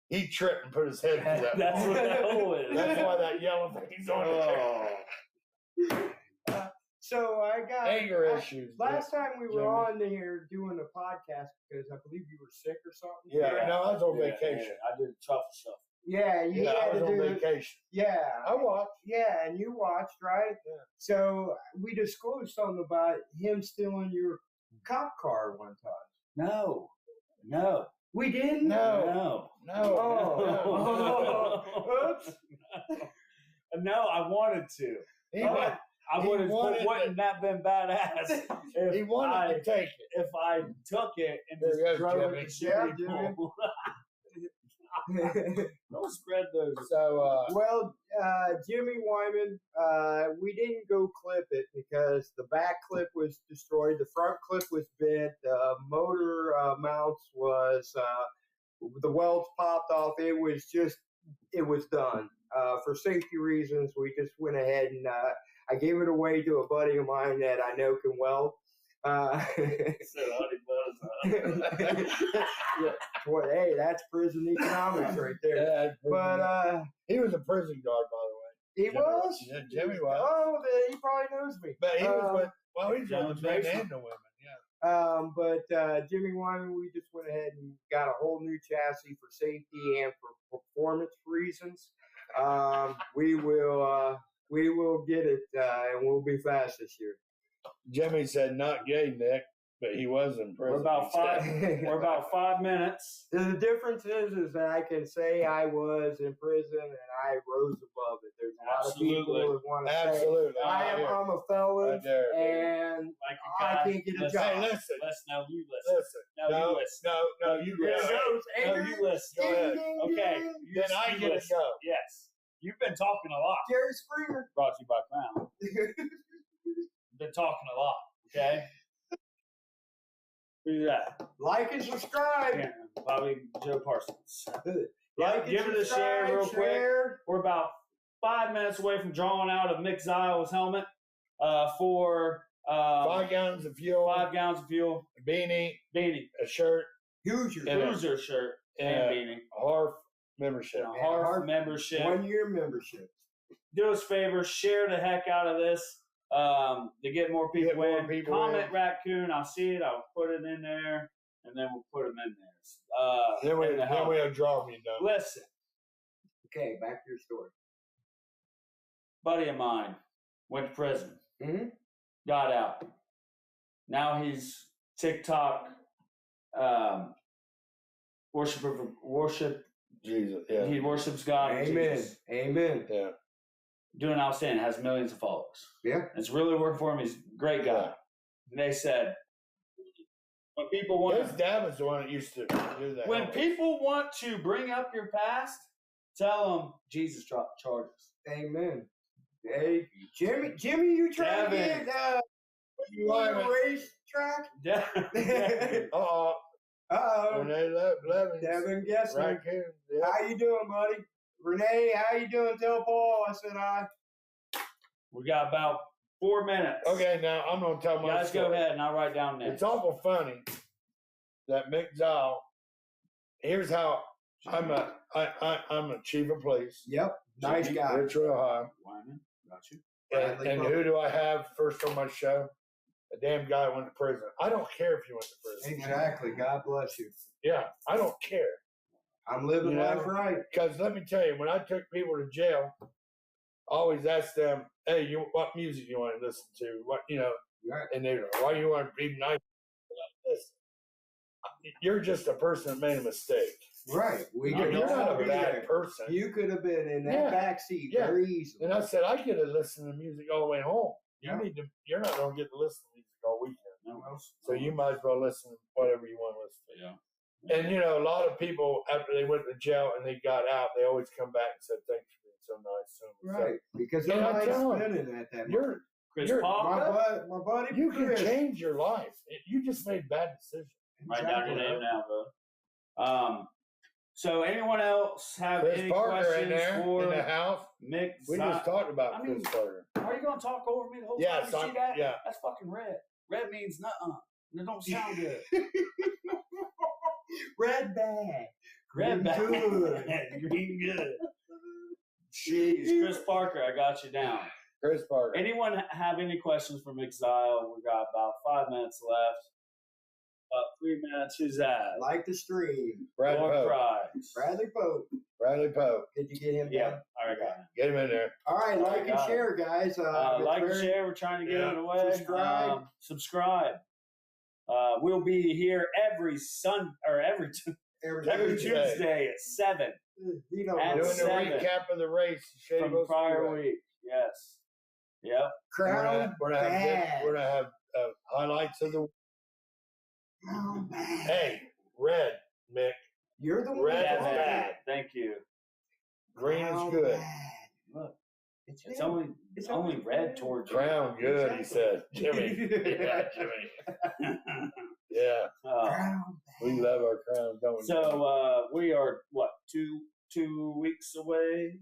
He tripped and put his head through that. That's what that hole is. That's why that yellow thing's on the chair. So I got anger issues. Last time we were on here doing a podcast because I believe you were sick or something. Yeah, no, I was on vacation. I did truffle stuff. Yeah, I was on vacation. Yeah, I watched. Yeah, and you watched, right? Yeah. So we disclosed something about him stealing your cop car one time. No. We didn't? No. Oops. No, I wanted to. I would have. Wouldn't that been badass? He wanted to take it. If I took it and just drove it to people. Don't spread those. So, Jimmy Wyman, we didn't go clip it because the back clip was destroyed. The front clip was bent. The motor mounts was, the welds popped off. It was done. For safety reasons, we just went ahead and I gave it away to a buddy of mine that I know can weld. Hey, that's prison economics right there. Yeah, but he was a prison guard, by the way. He was? Yeah, Jimmy was. Oh, he probably knows me. But he was with, he's with the men and the women, yeah. But Jimmy Wyman, we just went ahead and got a whole new chassis for safety and for performance reasons. We will get it, and we'll be fast this year. Jimmy said, "Not gay, Nick," but he was in prison. We're about 5 minutes. The difference is that I can say I was in prison and I rose above it. There's a lot of people that want to say I'm a felon and I can't get a job. Hey, listen. No, you listen. No, you listen. No, you listen. Go ahead. Okay. Then I get to go. Yes. You've been talking a lot. Jerry Springer. Brought to you by Crown. Been talking a lot, okay? Do that. Like and subscribe. Yeah, Bobby Joe Parsons. Like give it a share real quick. We're about 5 minutes away from drawing out of Mick Zile's helmet for 5 gallons of fuel. 5 gallons of fuel. A beanie. A shirt. Hoosier shirt. And beanie. A HARF membership. HARF membership. 1 year membership. Do us a favor, share the heck out of this to get more people in. Comment raccoon, I'll see it, I'll put it in there, and then we'll put them in there. Then we'll draw them. Listen. Okay, back to your story. Buddy of mine went to prison. Mm-hmm. Got out. Now he's TikTok worship. Jesus, yeah. He worships God. Amen. Yeah. Doing outstanding. Has millions of followers. Yeah. It's really working for him. He's a great guy. Yeah. And they said, when people want his dad was the one that used to do that. When people want to bring up your past, tell them Jesus dropped charges. Amen. Hey, Jimmy, you trying to get a race track? Uh-oh. Renee Levin. Devin Gessner. Right here. Yeah. How you doing, buddy? Renee, how you doing? Tell Paul I said hi. We got about 4 minutes. Okay, now I'm going to tell my guys, story. go ahead and I'll write down next. It's awful funny that Mick Zile, here's how I'm a chief of police. Yep. Nice guy. Rich Real High. Wyman, got you. And who do I have first on my show? A damn guy went to prison. I don't care if you went to prison. Exactly. God bless you. Yeah, I don't care. I'm living life right. Because let me tell you, when I took people to jail, I always asked them, hey, what music you want to listen to? What, right. And they go, why you want to be nice like this? You're just a person that made a mistake. Right. You're not a bad person. You could have been in that back seat very easily. And I said, I could have listened to music all the way home. You're not going to get to listen to music all weekend. No. So you might as well listen to whatever you want to listen to. Yeah. And, a lot of people, after they went to jail and they got out, they always come back and said, thanks for being so nice. Right. Because they're not spending at that moment. Chris Parker, my buddy, you can change your life. You just made bad decisions. Write down your name now, bro. So anyone else have Chris any Parker questions in there, for in the house? Mick? We just talked about Chris Parker. Are you going to talk over me the whole time? You see that? Yeah. That's fucking red. Red means nuh-uh. It don't sound good. Red bag. Red bag. Green good. Jeez. Chris Parker, I got you down. Chris Parker. Anyone have any questions for Mick Zile? We got about 5 minutes left. About 3 minutes. Who's that? Like the stream. Bradley Pope. Bradley Pope. Did you get him? Yeah. All right, got him. Get him in there. All right, like and share, guys. Like and share. We're trying to get it away. Subscribe. We'll be here every Tuesday at 7. Doing the recap of the race from the prior week. Yes. Yep. Crown. We're gonna have highlights of the. Hey, red, Mick. You're the one. Red is bad. Thank you. Green is good. Look, it's only red towards Crown you. Good, exactly. He said. Jimmy. Yeah, Jimmy. Yeah. We love our crown, don't we? So we are what, two weeks away?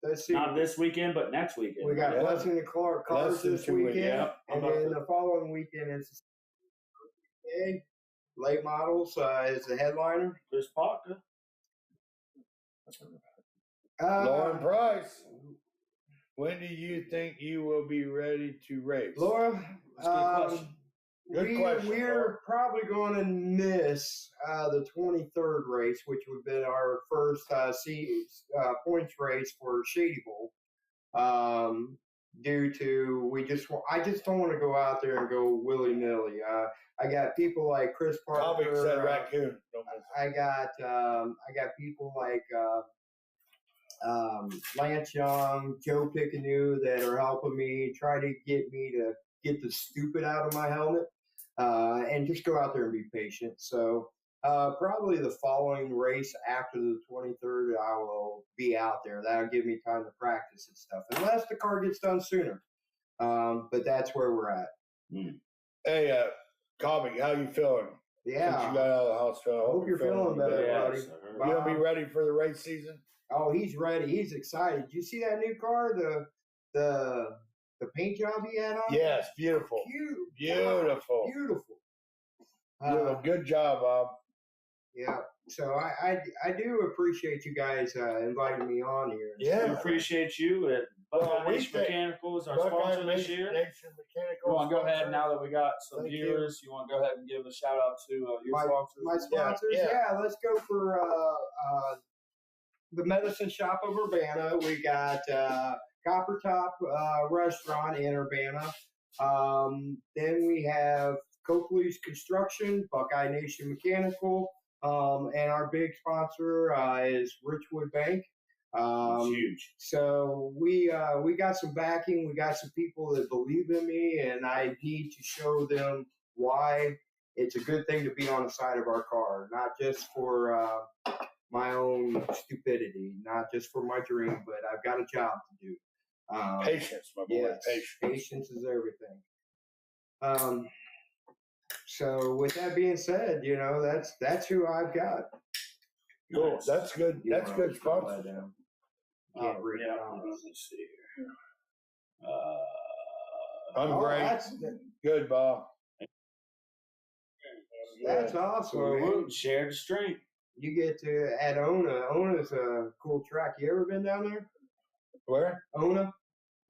Let's see. Not this weekend, but next weekend. We got Blessing and Clark cars this weekend, and then the following weekend is late models is the headliner. Chris Parker. Lauren Price. When do you think you will be ready to race? Laura, good question. We're probably going to miss the 23rd race, which would have been our first points race for Shady Bowl. Due to I just don't want to go out there and go willy nilly. I got people like Chris Parker. Bobby said raccoon. I got people like Lance Young, Joe Pickanew that are helping me try to get me to get the stupid out of my helmet and just go out there and be patient. So Probably the following race after the 23rd, I will be out there. That'll give me time to practice and stuff, unless the car gets done sooner. But that's where we're at. Hey, Colby, how you feeling? Yeah. Since you got out of the hospital. I hope you're feeling better, buddy. You gonna be ready for the race season? Oh, he's ready. He's excited. Did you see that new car? The paint job he had on? Yes, beautiful. Beautiful. Beautiful. You did a good job, Bob. Yeah. So I do appreciate you guys inviting me on here. Yeah, we appreciate you. Buckeye Nation Mechanical is our sponsor this year. You want to go ahead now that we got some viewers? You want to go ahead and give a shout out to your sponsors? My sponsors, yeah. Let's go for the Medicine Shop of Urbana. We got Copper Top Restaurant in Urbana. Then we have Copley's Construction, Buckeye Nation Mechanical, and our big sponsor is Richwood Bank. Huge. So we got some backing. We got some people that believe in me, and I need to show them why it's a good thing to be on the side of our car, not just for my own stupidity, not just for my dream, but I've got a job to do. Patience, my boy. Yes, patience is everything. So with that being said, that's who I've got. Cool. That's good. That's good sponsor. Let me see here. I'm great. Good, Bob. That's awesome. Well, share the strength. You get to at Ona. Ona's a cool track. You ever been down there? Where? Ona?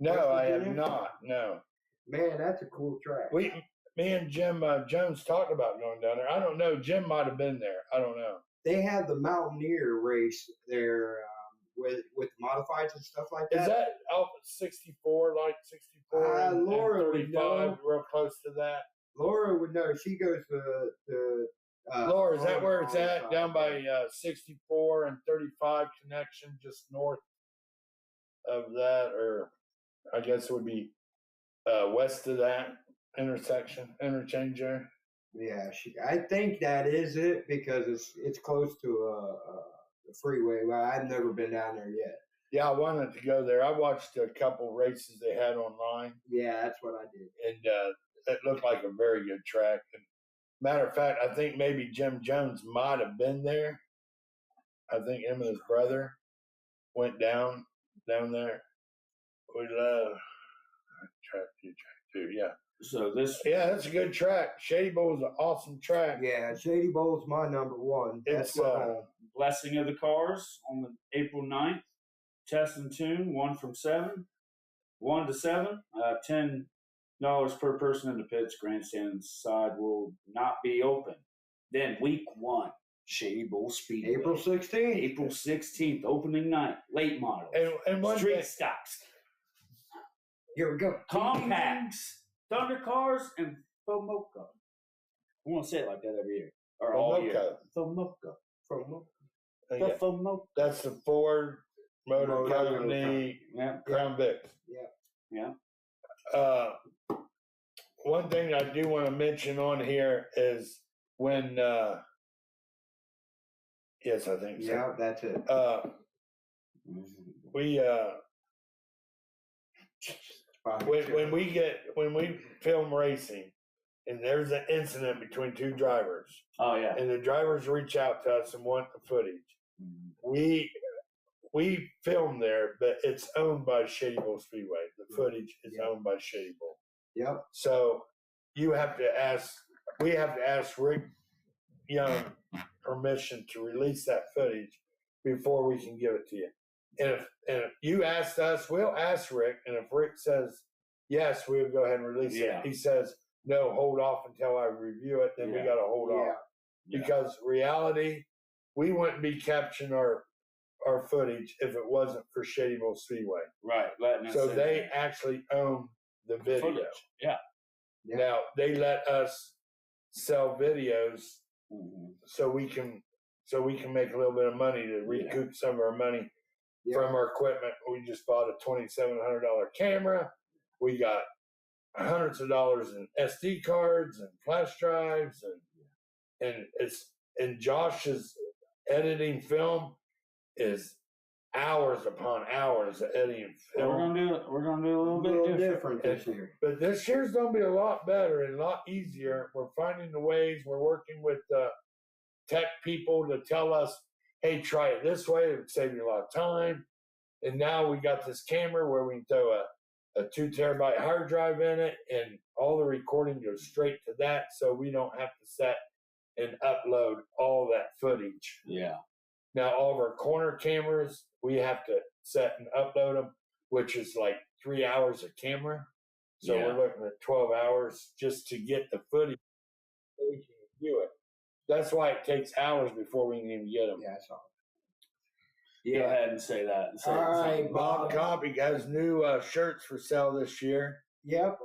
No, I have not. No. Man, that's a cool track. Me and Jim Jones talked about going down there. I don't know. Jim might have been there. I don't know. They have the Mountaineer race there with modifieds and stuff like that. Is that Alpha 64, like 64? Laura and 35, would know. real close to that. Laura would know. She goes to Laura, is that where it's at? Down by 64 and 35 connection, just north of that, or I guess it would be west of that interchange there. Yeah, I think that is it because it's close to a freeway. Well, I've never been down there yet. Yeah, I wanted to go there. I watched a couple races they had online. Yeah, that's what I did. And it looked like a very good track. And matter of fact, I think maybe Jim Jones might have been there. I think him and his brother went down there. We love track two, yeah. So that's a good track. Shady Bowl is an awesome track. Yeah, Shady Bowl is my number one. It's Blessing of the Cars on the April 9th. Test and tune, 1 to 7, $10 per person in the pits. Grandstand side will not be open. Then week 1, Shady Bowl Speedway. April 16th. April 16th, opening night, late models, and street stocks. Here we go. Compacts, Thunder cars, and Fomoka. I want to say it like that every year. Or all year. Fomoka. The Fomoka. That's the Ford Motor Company Crown Vic. Yeah. One thing I do want to mention on here is when yes, I think so. Yeah, that's it. We when we film racing and there's an incident between two drivers. Oh yeah. And the drivers reach out to us and want the footage. We film there, but it's owned by Shady Bowl Speedway. The footage is owned by Shady Bowl. Yep. So we have to ask Rick Young permission to release that footage before we can give it to you. And if you asked us, we'll ask Rick. And if Rick says yes, we'll go ahead and release it. He says no, hold off until I review it. Then we got to hold off because reality, we wouldn't be capturing our footage if it wasn't for Shady Bowl Speedway. Right. So they actually own the video. Footage. Yeah. Now they let us sell videos so we can make a little bit of money to recoup some of our money from our equipment. We just bought a $2,700 camera. We got hundreds of dollars in SD cards and flash drives and and Josh's editing film is hours upon hours of editing film. We're gonna do a little bit different this year. But this year's gonna be a lot better and a lot easier. We're finding the ways. We're working with tech people to tell us, hey, try it this way. It would save you a lot of time. And now we got this camera where we can throw a 2 terabyte hard drive in it, and all the recording goes straight to that, so we don't have to set and upload all that footage. Yeah. Now, all of our corner cameras, we have to set and upload them, which is like 3 hours of camera. So we're looking at 12 hours just to get the footage so we can view it. That's why it takes hours before we can even get them. Yeah, I saw it. Go ahead and say that. All right, Bob Copy has new shirts for sale this year. Yep,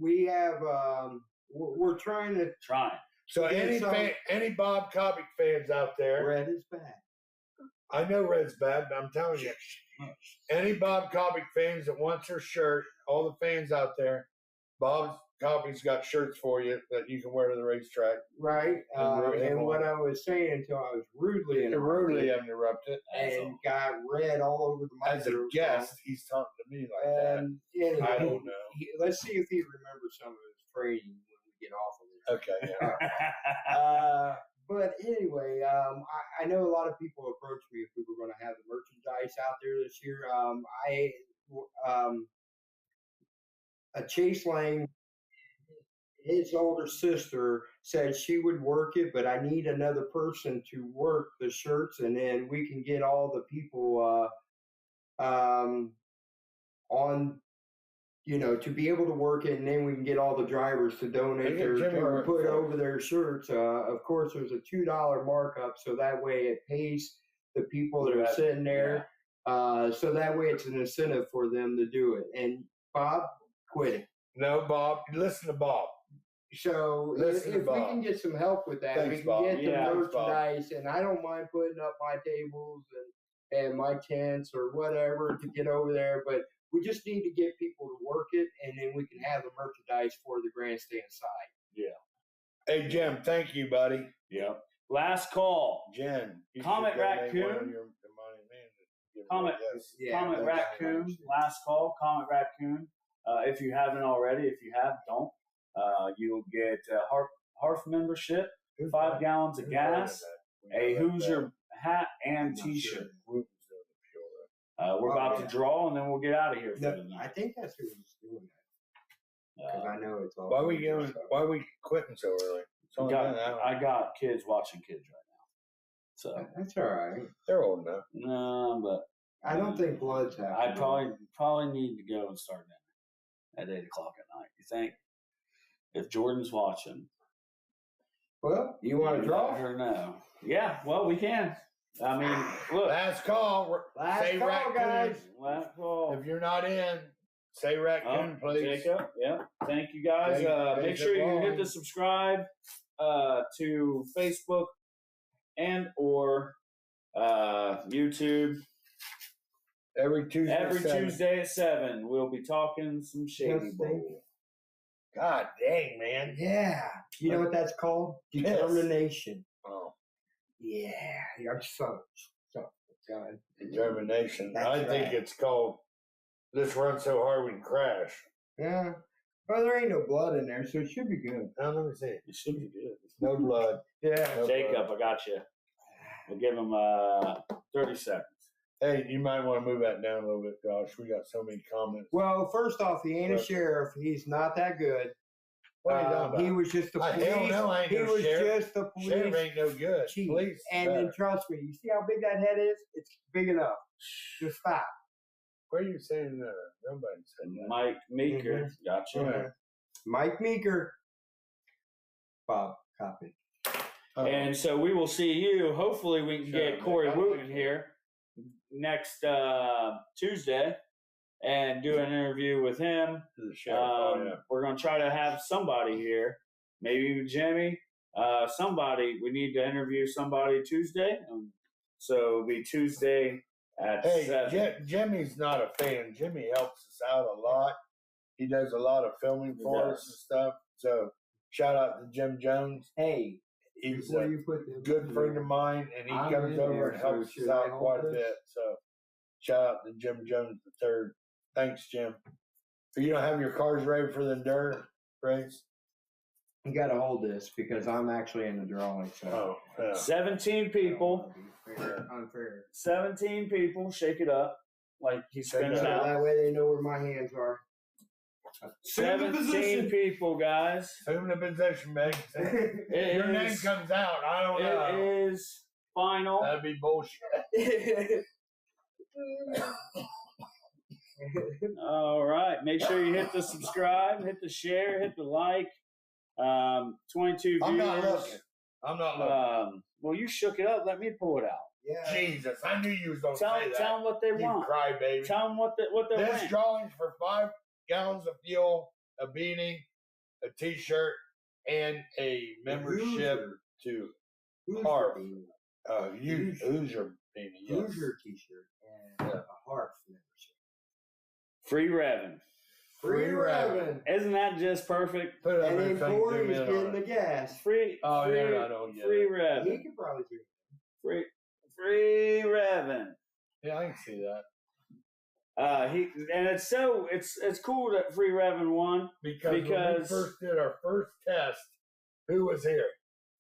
we have. We're trying to. So any Bob Copy fans out there, Red is bad. I know red's bad, but I'm telling you, any Bob Copy fans that wants her shirt, all the fans out there, Bob Copy's got shirts for you that you can wear to the racetrack. Right. And what I was saying until I was rudely interrupted and got red all over the microphone. As a guest, he's talking to me like that. Anyway, I don't know. Let's see if he remembers some of his training when we get off of this. Okay. Yeah. But anyway, I know a lot of people approached me if we were going to have the merchandise out there this year. A Chase Lang, his older sister, said she would work it, but I need another person to work the shirts, and then we can get all the people on, to be able to work it, and then we can get all the drivers to donate or put over their shirts. Of course, there's a $2 markup, so that way it pays the people that are sitting there. So that way it's an incentive for them to do it. And Bob, quit it. No, Bob. Listen to Bob. So if we can get some help with that, we can get the merchandise, and I don't mind putting up my tables and my tents or whatever to get over there, but we just need to get people to work it, and then we can have the merchandise for the grandstand side. Yeah. Hey, Jim, thank you, buddy. Yeah. Last call. Jen. Comet Raccoon. Comet Raccoon. Last call. Comet Raccoon. If you haven't already, if you have, don't. You'll get Harf membership, 5 gallons of gas, a Hoosier hat, and T-shirt. We're about to draw, and then we'll get out of here for the night. I think that's who was doing that. Because I know it's all. Why are we quitting so early? I got kids watching kids right now. So that's all right. They're old enough. No, but I don't think blood's happening. I probably need to go and start dinner at 8 o'clock at night. You think? If Jordan's watching. Well, you want to draw? Let her know. Yeah, well, we can. I mean, look. Last call. Say call, Raccoon. guys. Last call. If you're not in, say Raccoon, please. Jacob, yeah. Thank you, guys. Make sure you hit the subscribe to Facebook and or YouTube. Every Tuesday at 7. We'll be talking some shady bowl. God dang, man. Yeah. You know what that's called? Determination. Oh. Yeah. You're so God. Determination. I think it's called let's run so hard we can crash. Yeah. Well, there ain't no blood in there, so it should be good. Now, let me see. It should be good. No blood. Yeah. No Jacob, blood. I got you. We'll give him 30 seconds. Hey, you might want to move that down a little bit, Josh. We got so many comments. Well, first off, he ain't a sheriff. He's not that good. What are you talking about? He was just the police. Hell no, I ain't he no was sheriff. just the police. Sheriff ain't no good. Chief. Police And then trust me, you see how big that head is? It's big enough. Just stop. What are you saying? Nobody said that. Mike Meeker. Mhm. Gotcha. Okay. Mike Meeker. Bob, copy. And so we will see you. Hopefully we can get Corey Wooten here next Tuesday and do an interview with him. We're going to try to have somebody here, maybe Jimmy, somebody. We need to interview somebody Tuesday. So it'll be Tuesday at 7. Jimmy's not a fan. Jimmy helps us out a lot. He does a lot of filming for us and stuff. So shout out to Jim Jones. Hey, he's a good friend of mine, and he comes over and helps us out quite a bit. So shout out to Jim Jones III. Thanks, Jim. So you don't have your cars ready for the Enduro race? You got to hold this because I'm actually in the drawing. So 17 people. Unfair. 17 people. Shake it up. Like he's spinning out. That way they know where my hands are. 17 people, guys. Assume the position, Mick. Your name comes out. I don't know. It is final. That'd be bullshit. All right. Make sure you hit the subscribe, hit the share, hit the like. 22 viewers. I'm not looking. Well, you shook it up. Let me pull it out. Yeah. Jesus, I knew you was going to say that. Tell them what they want. Cry, baby. Tell them what they want. This drawing's for 5 gallons of fuel, a beanie, a T-shirt, and a membership to HARF. Hoosier beanie. Yes. Hoosier T-shirt and a HARF membership. Free revving. Free revving. Isn't that just perfect? And then Corey's getting the gas. Free revving. He could probably do it. Free revving. Yeah, I can see that. It's cool that free revving won because when we first did our first test, who was here?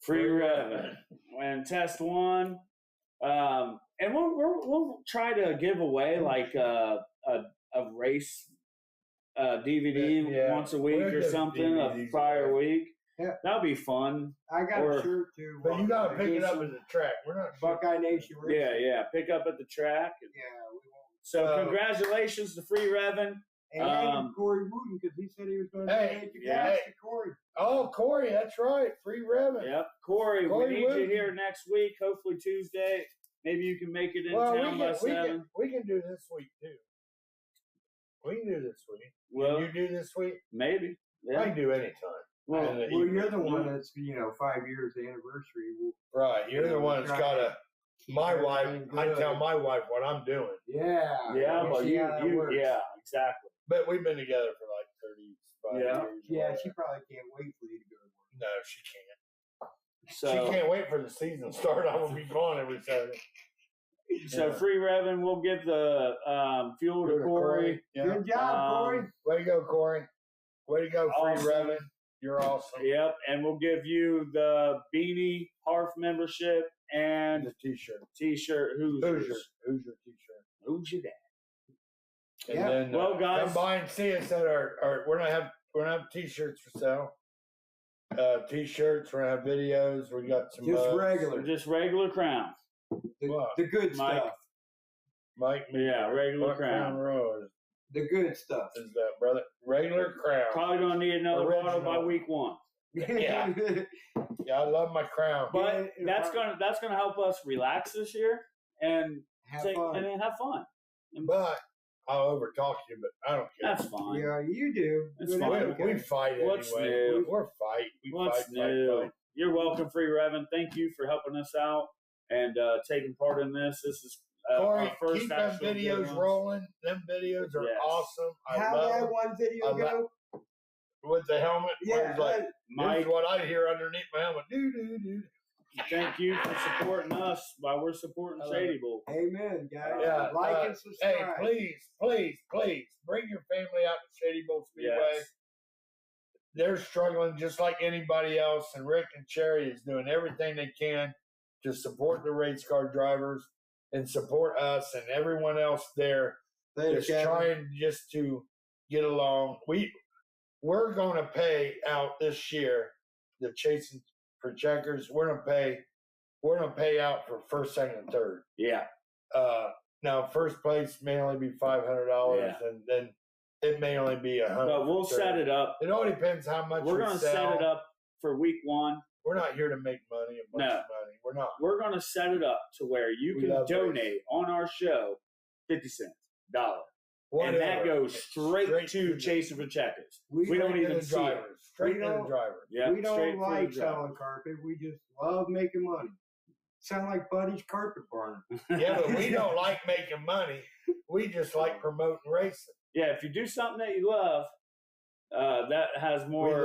Free revving. When test 1, and we'll try to give away like a race DVD once a week or something of prior week. Yeah. That'll be fun. I got a shirt too. But you gotta pick it up at the track. We're not Buckeye Nation. Yeah. Pick up at the track. We won't. So congratulations to Free Revving. And Corey Wooten, because he said he was going to donate the gas to Corey. Oh, Corey, that's right. Free Revving. Yep. Corey, we need you here next week, hopefully Tuesday. Maybe you can make it in town by 7. We can do this week too. We can do this week. Well, can you do this week? Maybe. Yeah. I can do anytime. Well, you're the one that's 5 years anniversary. Right, you're the one that's got my wife. I tell my wife what I'm doing. Yeah. Well, yeah, exactly. But we've been together for like 35 years. Yeah, she probably can't wait for you to go to work. No, she can't. So she can't wait for the season to start. I will be gone every Saturday. So Free Revving, we'll give the fuel to Corey. Yeah. Good job, Corey. Way to go, Corey. Way to go, Free Revving. You're awesome. Yep, and we'll give you the beanie, HARF membership, and the T-shirt. Hoosier T-shirt. Who's your dad? And then, well, guys, come by and see us at our. We're gonna have T-shirts for sale. T-shirts. We're gonna have videos. We got some just regular Crown. The good stuff. Mike. Yeah, regular Crown. Rose. The good stuff. Is that, brother? Regular Crown. Probably gonna need another bottle by week 1. Yeah. I love my Crown. But that's gonna help us relax this year and have fun. But I'll overtalk you, but I don't care. That's fine. Yeah, you do. It's fine. We fight What's anyway. new? We're fight. What's new? Fight. You're welcome, Free Revving. Thank you for helping us out and taking part in this. This is Corey, our first keep them videos rolling. Them videos are awesome. How did that one video go? With the helmet? Yeah. This is what I hear underneath my helmet. Do. Thank you for supporting us while we're supporting Shady Bull. Amen, guys. Yeah, like and subscribe. Hey, please, bring your family out to Shady Bull Speedway. Yes. They're struggling just like anybody else, and Rick and Cherry is doing everything they can to support the race car drivers and support us and everyone else there. Just trying just to get along. We're going to pay out this year the Chasin for Checkers. We're going to pay out for first, second, and third. Yeah. Now first place may only be $500, and then it may only be $100. But we'll set it up. It all depends how much we're going to set it up for week 1. We're not here to make money, a bunch of money. We're not. We're going to set it up to where you can donate on our show 50 cents, $1. Whatever. And that goes straight to Chasin for Checkers. We don't even see it. Straight to the driver. Yeah, we don't like selling carpet. We just love making money. Sound like Buddy's Carpet Barn. Yeah, but we don't like making money. We just like promoting racing. Yeah, if you do something that you love, that has more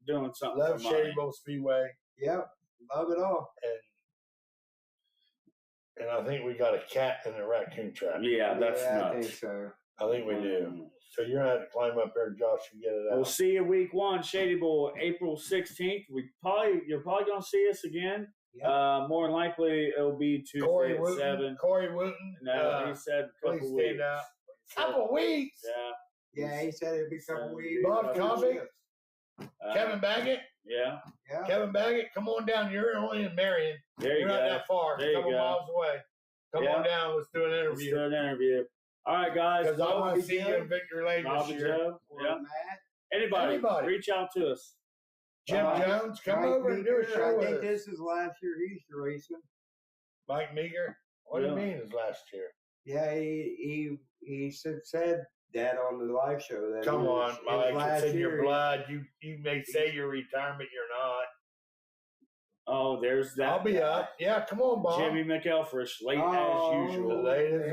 doing something. Love Shady Bowl Speedway. Yep, love it all. And I think we got a cat in the raccoon trap. Yeah, that's nuts. I think so. I think we do. So you're gonna have to climb up there, Josh, and get it out. We'll see you week 1, Shady Bowl, April 16th. You're probably gonna see us again. Yep. More than likely, it'll be Tuesday at 7. Corey Wooten. No, he said a couple weeks. Couple weeks. Yeah, he said it'd be a couple weeks. Bob Convict. Kevin Baggett. Yeah. Kevin Baggett, come on down. You're only in Marion. You're not that far. A couple miles away. Come on down. Let's do an interview. All right, guys. Because I want to see you in Victory Lane this year. Anybody, reach out to us. Jim Jones, come over and do a show with us. I think this is last year he's racing. Mike Meager? What do you mean is last year? Yeah, he said that on the live show. That come on, Mike. It's in your blood. You may say your retirement, you're not. Oh, there's that. I'll be up. Yeah, come on, Bob. Jimmy McElfresh, late as usual. Late as